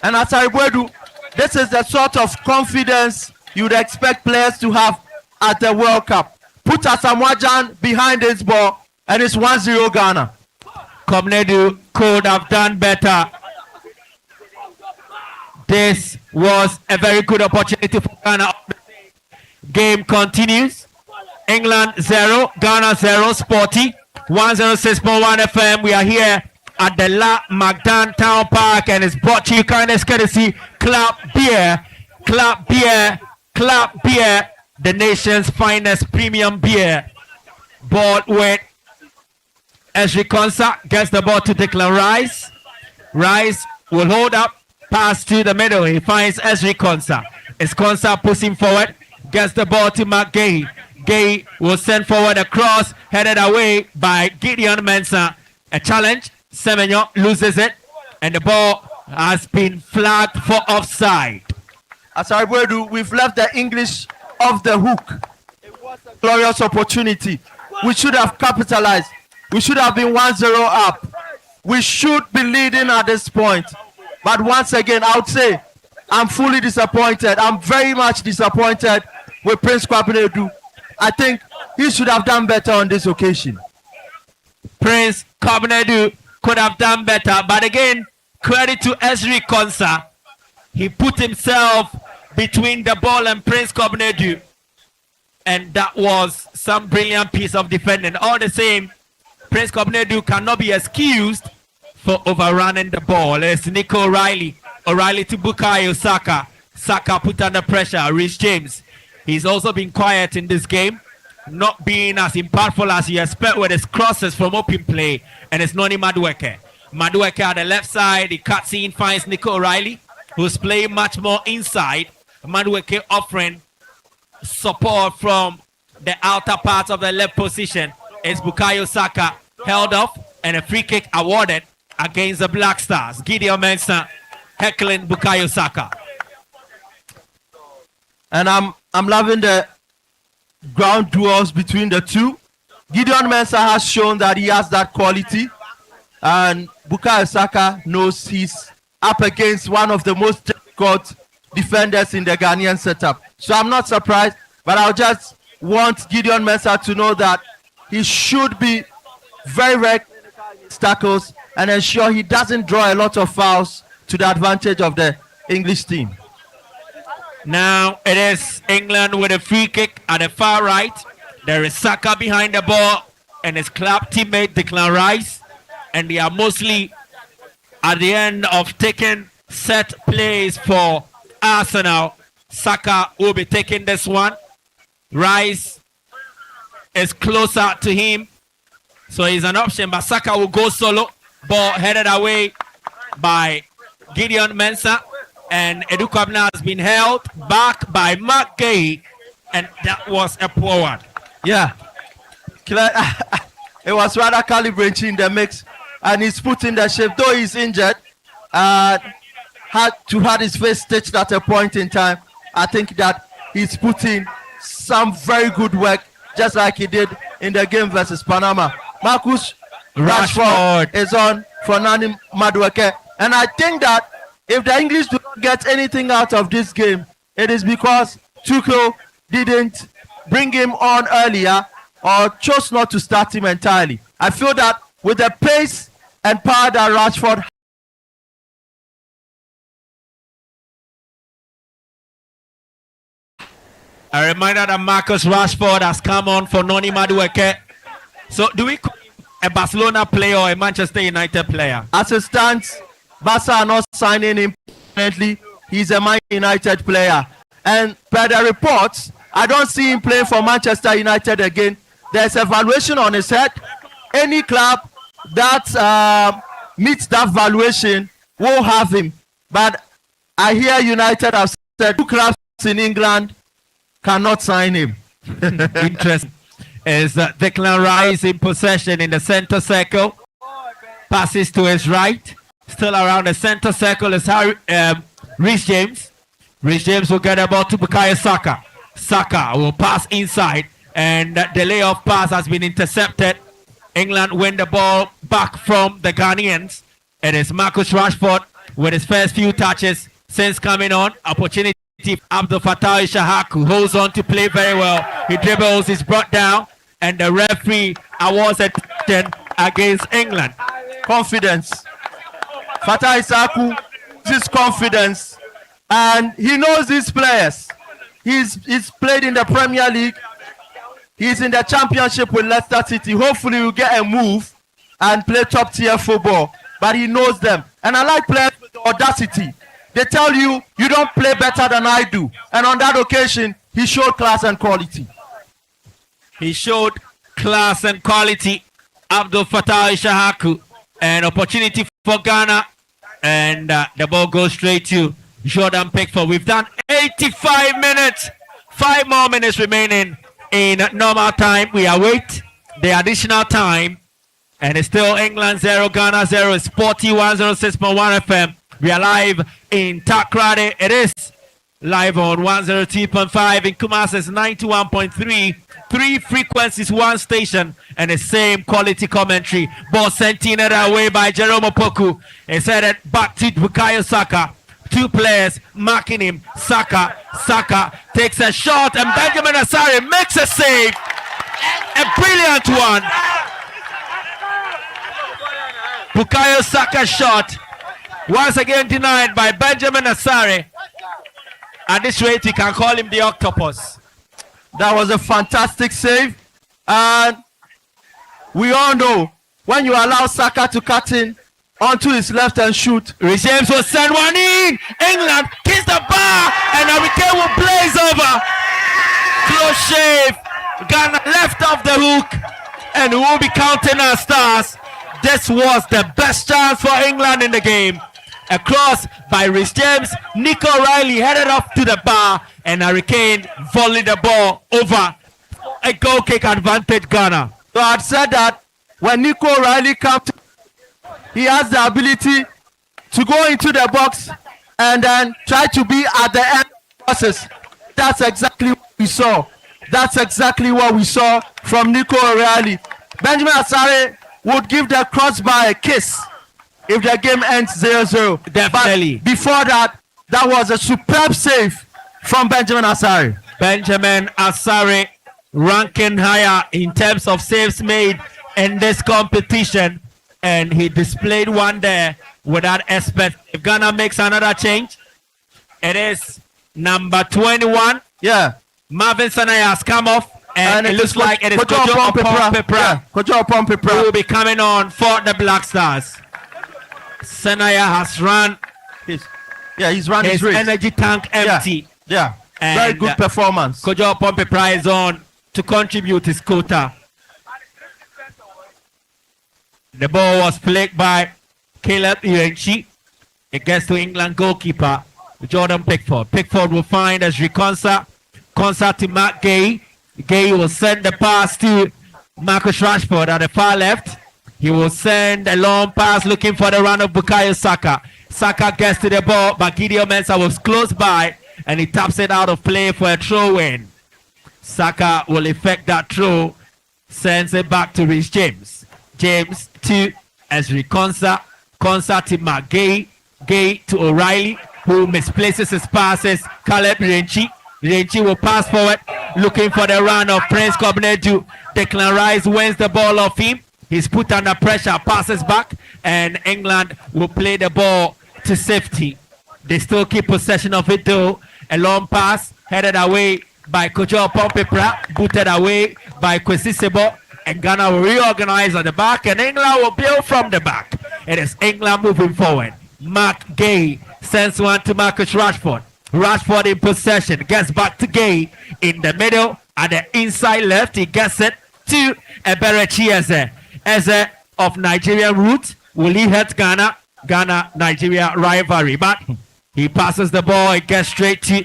And Asaribwedu, this is the sort of confidence you'd expect players to have at the World Cup. Put Asamoah behind his ball, and it's 1-0 Ghana. Kobnedu could have done better. This was a very good opportunity for Ghana. Game continues. England 0, Ghana 0, Sporty 106.1 FM. We are here at the McDan Town Park, and it's brought to you kindness courtesy Club Beer. Club Beer, Club Beer, the nation's finest premium beer. Ball with Esri Konsa, gets the ball to Declan Rice. Rice will hold up, pass to the middle. He finds Esri Konsa. As Konsa puts him forward, gets the ball to Mark Gay. Gay will send forward a cross, headed away by Gideon Mensah. A challenge. Semenyo loses it, and the ball has been flagged for offside. Asaribwedu, we've left the English off the hook. It was a glorious opportunity. We should have capitalized. We should have been 1-0 up. We should be leading at this point. But once again, I would say I'm fully disappointed. I'm very much disappointed with Prince Kwabenedu. I think he should have done better on this occasion. Prince Kwabenedu could have done better, but again, credit to Esri Konsa. He put himself between the ball and Prince Kwabenedu, and that was some brilliant piece of defending. All the same, Prince Kwabenedu cannot be excused for overrunning the ball. It's Nico O'Reilly. O'Reilly to Bukayo Saka. Saka put under pressure. Rhys James. He's also been quiet in this game, not being as impactful as you expect with his crosses from open play. And it's Noni Madueke. Madueke at the left side. The cutscene finds Nico O'Reilly, who's playing much more inside. Madueke offering support from the outer part of the left position. It's Bukayo Saka held off, and a free kick awarded against the Black Stars. Gideon Mensah heckling Bukayo Saka. And I'm loving the ground duels between the two. Gideon Mensah has shown that he has that quality, and Bukayo Saka knows he's up against one of the most difficult defenders in the Ghanaian setup. So I'm not surprised, but I just want Gideon Mensah to know that he should be very, very tackles and ensure he doesn't draw a lot of fouls to the advantage of the English team. Now it is England with a free kick at the far right. There is Saka behind the ball and his club teammate Declan Rice, and they are mostly at the end of taking set plays for Arsenal. Saka will be taking this one. Rice is closer to him, so he's an option, but Saka will go solo. Ball headed away by Gideon Mensah, and Edu Kwabena has been held back by Mark Gay, and that was a poor one. Yeah, it was rather calibrating the mix, and he's put in the shape. Though he's injured, had to have his face stitched at a point in time. I think that he's put in some very good work, just like he did in the game versus Panama. Marcus Rashford is on for Nani Madueke, and I think that if the English do not get anything out of this game, it is because Tuchel didn't bring him on earlier or chose not to start him entirely. I feel that with the pace and power that Rashford a reminder that Marcus Rashford has come on for Noni Madueke. So do we call him a Barcelona player or a Manchester United player? As it stands, Barca are not signing him permanently. He's a Man United player. And per the reports, I don't see him playing for Manchester United again. There's a valuation on his head. Any club that meets that valuation will have him. But I hear United have said 2 clubs in England cannot sign him. Interesting. Is Declan Rice in possession in the center circle. Passes to his right. Still around the center circle is Rhys James. Rhys James will get the ball to Bukayo Saka. Saka will pass inside, and the layoff pass has been intercepted. England win the ball back from the Ghanaians. It is Marcus Rashford with his first few touches since coming on. Opportunity. Abdul Fattah Ishahaku holds on to play very well. He dribbles, he's brought down, and the referee awards a touchdown against England. Confidence. Fattah Ishahaku, this confidence, and he knows these players. He's played in the Premier League. He's in the Championship with Leicester City. Hopefully, he'll get a move and play top tier football. But he knows them, and I like players with the audacity. They tell you, you don't play better than I do. And on that occasion, he showed class and quality. He showed class and quality. Abdul Fattah Ishahaku. An opportunity for Ghana. And the ball goes straight to Jordan Pickford. We've done 85 minutes. 5 more minutes remaining in normal time. We await the additional time. And it's still England 0, Ghana 0. It's 4106.1 FM. We are live in Takrady. It is live on 102.5 in Kumasi. It's 91.3. 3 frequencies, 1 station, and the same quality commentary. Ball sent in away by Jerome Opoku. It's headed back to Bukayo Saka. 2 players marking him. Saka takes a shot, and Benjamin Asare makes a save. A brilliant one. Bukayo Saka shot. Once again denied by Benjamin Asare. At this rate, we can call him the octopus. That was a fantastic save. And we all know when you allow Saka to cut in onto his left and shoot. Rhys James will send one in. England kiss the bar, and Hurricane will blaze over. Close shave. Ghana left off the hook, and we will be counting our stars. This was the best chance for England in the game. A cross by Rhys James. Nico Riley headed off to the bar, and Hurricane volleyed the ball over. A goal kick advantage Ghana. So I said that when Nico Riley comes, he has the ability to go into the box and then try to be at the end of the process. That's exactly what we saw. That's exactly what we saw from Nico Riley. Benjamin Asare would give the crossbar a kiss if the game ends 0-0. Definitely. But before that, that was a superb save from Benjamin Asare. Benjamin Asare ranking higher in terms of saves made in this competition, and he displayed one there without expect. If Ghana makes another change, it is number 21. Yeah. Marvin Sanaya has come off, and it looks like it is Kojo Pompepra who will be coming on for the Black Stars. Sanaya has run he's run his race. energy tank empty. Yeah. And very good performance. Kojo Pompepra is on to contribute his quota. The ball was played by Caleb Irenchi. It gets to England goalkeeper Jordan Pickford. Pickford will find as Konsa. Konsa to Mark Gay. Gay will send the pass to Marcus Rashford at the far left. He will send a long pass looking for the run of Bukayo Saka. Saka gets to the ball, but Gideon Mensah was close by, and he taps it out of play for a throw-in. Saka will effect that throw, sends it back to Rhys James. James to Ezri Konsa. Konsa to Mark Gay. Gay to O'Reilly, who misplaces his passes. Caleb Renchi. Renchi will pass forward, looking for the run of Prince Kobnedu. Declan Rice wins the ball off him. He's put under pressure, passes back, and England will play the ball to safety. They still keep possession of it though. A long pass headed away by Kojo Pompepra, booted away by Kwesi Sebo, and Ghana will reorganize at the back, and England will build from the back. It is England moving forward. Mark Gay sends one to Marcus Rashford. Rashford in possession, gets back to Gay in the middle, at the inside left, he gets it to Eberechi Eze. Eze of Nigerian roots, will he hurt Ghana? Ghana-Nigeria rivalry, but he passes the ball, it gets straight to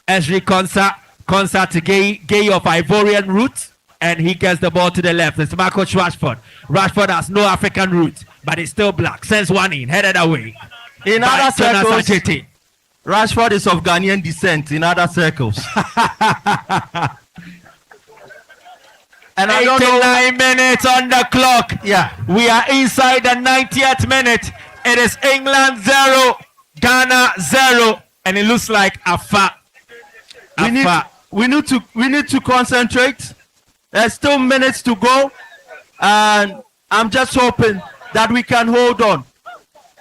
Ezri Konsa. Konsa to Gay of Ivorian roots, and he gets the ball to the left. It's Marcus Rashford. Rashford has no African roots, but he's still black. Sends one in, headed away. In other circles, Rashford is of Ghanaian descent in other circles. And 89 minutes on the clock. Yeah. We are inside the 90th minute. It is England 0, Ghana 0, and it looks like We need to concentrate. There's still minutes to go, and I'm just hoping that we can hold on.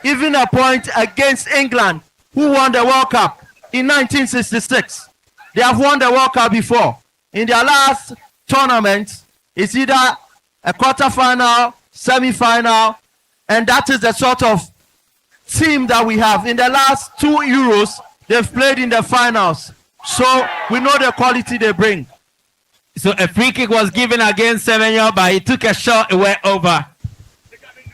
Even a point against England, who won the World Cup in 1966. They have won the World Cup before. In their last tournament, it's either a quarter-final, semi-final, and that is the sort of team that we have. In the last 2 Euros, they've played in the finals. So we know the quality they bring. So a free kick was given against Semenyo, but he took a shot, it went over.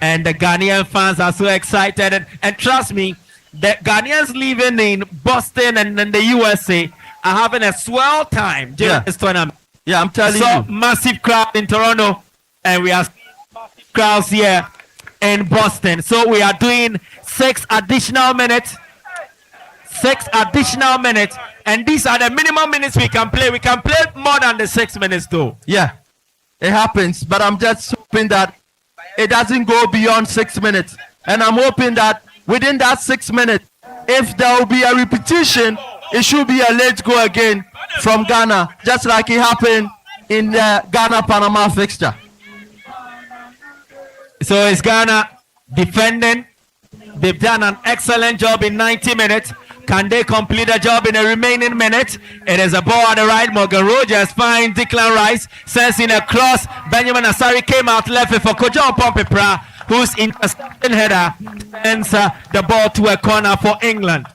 And the Ghanaian fans are so excited. And trust me, the Ghanaians living in Boston and in the USA are having a swell time during this tournament. Yeah, I'm telling you. Massive crowd in Toronto, and we are massive crowds here in Boston. So we are doing 6 additional minutes. 6 additional minutes. And these are the minimum minutes we can play. We can play more than the 6 minutes though. Yeah, it happens. But I'm just hoping that it doesn't go beyond 6 minutes. And I'm hoping that within that 6 minutes, if there will be a repetition, it should be a late go again from Ghana, just like it happened in the Ghana-Panama fixture. So it's Ghana defending. They've done an excellent job in 90 minutes. Can they complete the job in the remaining minutes? It is a ball at the right. Morgan Rogers finds Declan Rice, sends in a cross. Benjamin Asari came out left for Kojo Pompepra, whose interception header sends the ball to a corner for England.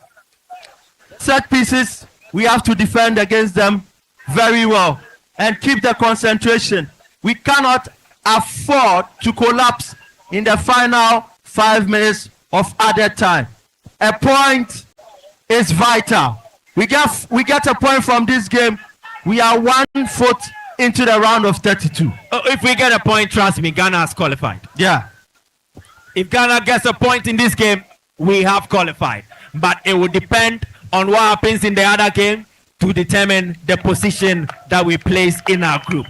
Set pieces, we have to defend against them very well and keep the concentration. We cannot afford to collapse in the final 5 minutes of added time. A point is vital. We get a point from this game. We are 1 foot into the round of 32. If we get a point, trust me, Ghana has qualified. Yeah. If Ghana gets a point in this game, we have qualified. But it will depend on what happens in the other game to determine the position that we place in our group.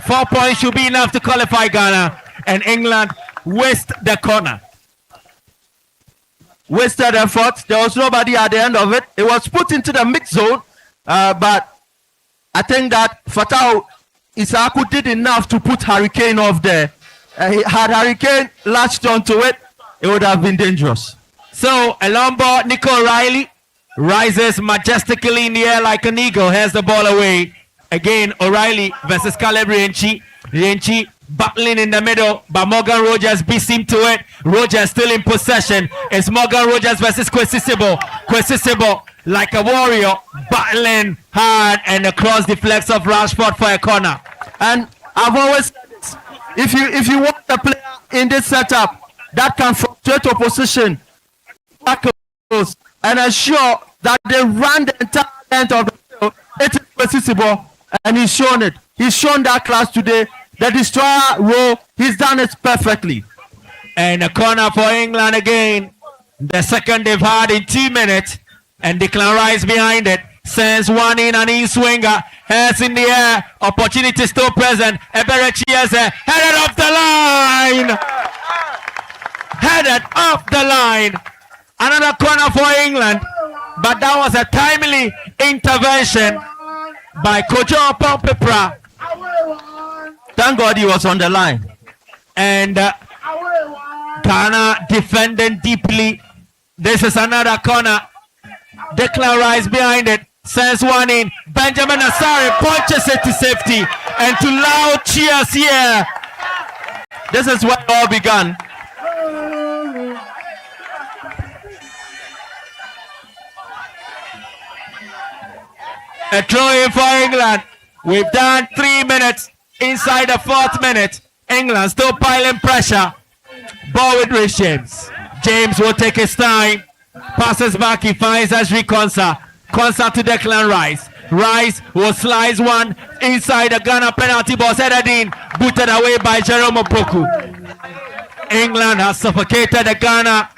4 points should be enough to qualify Ghana, and England waste the corner. Wasted effort. There was nobody at the end of it. It was put into the mix zone, but I think that Fatau Isaku did enough to put Hurricane off there. Had Hurricane latched onto it, it would have been dangerous. So a long ball, Nico O'Reilly rises majestically in the air like an eagle. Here's the ball away. Again, O'Reilly versus Caleb Rienchi. Rienchi battling in the middle, but Morgan Rogers beats him to it. Rogers still in possession. It's Morgan Rogers versus Kwesi Sibo. Kwesi Sibo, like a warrior, battling hard, and the cross deflects off Rashford for a corner. And I've always said this, if you want a player in this setup that can frustrate opposition, and ensure that they run the entire length of the field, it is Kwesi Sibo, and he's shown it. He's shown that class today. The destroyer role, he's done it perfectly. And a corner for England again. The second they've had in 2 minutes. And Declan Rice behind it. Sends one in, an in-swinger. Heads in the air. Opportunity still present. Eberechi headed off the line. Headed off the line. Another corner for England. But that was a timely intervention by Kojo Pompepra. Thank God he was on the line. And Ghana defending deeply. This is another corner. Declan Rice behind it. Sends one in. Benjamin Asari punches it to safety. And to loud cheers here. This is where it all began. A throw in for England. We've done 3 minutes. Inside the 4th minute, England still piling pressure. Ball with Rich James. James will take his time. Passes back, he finds Ashri Konsa. Konsa to Declan Rice. Rice will slice one inside the Ghana penalty box. Headed in, booted away by Jerome Opoku. England has suffocated the Ghana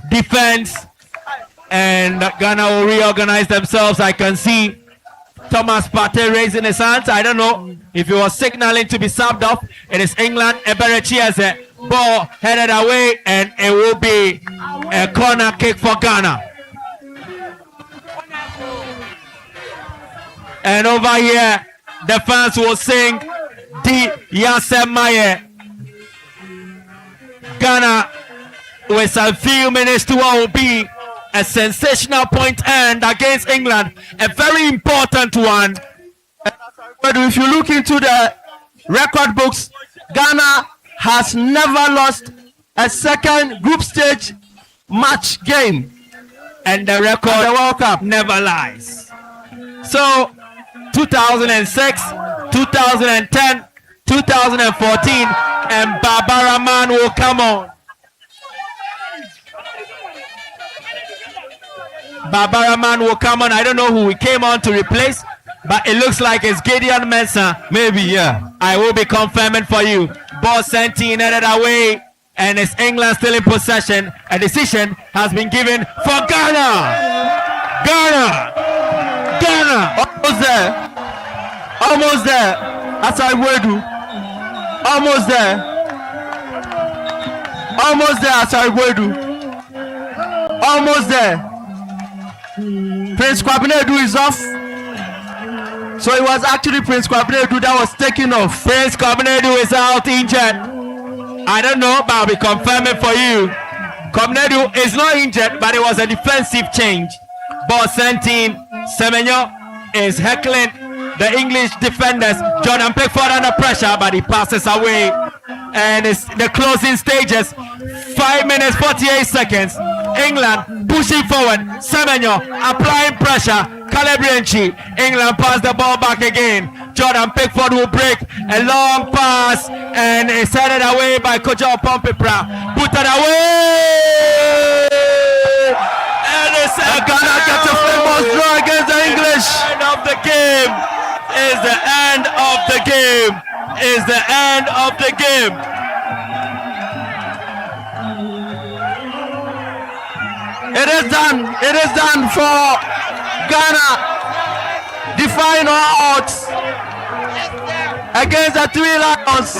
defense. And Ghana will reorganize themselves. I can see Thomas Partey raising his hands. I don't know if he was signaling to be subbed off. It is England. Eberechi has a ball headed away, and it will be a corner kick for Ghana. And over here, the fans will sing Di Yasemaye. Ghana, with a few minutes to what will be a sensational point end against England, a very important one. But if you look into the record books, Ghana has never lost a second group stage match game, And the record the World Cup. never lies. So 2006, 2010, 2014, and Barbara Man will come on. Barbara Man will come on. I don't know who we came on to replace, but it looks like it's Gideon Mensah. Maybe, yeah. I will be confirming for you. Ball sent in, headed away, and it's England still in possession. A decision has been given for Ghana. Ghana. Ghana. Almost there. Almost there. That's how we do. Almost there. Almost there. That's how we do. Almost there. Prince Kwabinedu is off. So it was actually Prince Kwabinedu that was taken off. Prince Kwabinedu is out injured. I don't know, but I'll be confirming for you. Kwabinedu is not injured, but it was a defensive change. Ball sent in. Semenyo is heckling the English defenders. Jordan Pickford under pressure, but he passes away. And it's the closing stages. 5 minutes, 48 seconds. England pushing forward. Semenyo applying pressure. Calabrianchi. England pass the ball back again. Jordan Pickford will break a long pass, and it's headed away by Kojo Pompepra. Put it away! And it's Ghana gets a famous draw against the English. End of the game. Is the end of the game. Is the end of the game. It is done. It is done for Ghana. Defying all odds against the Three Lions.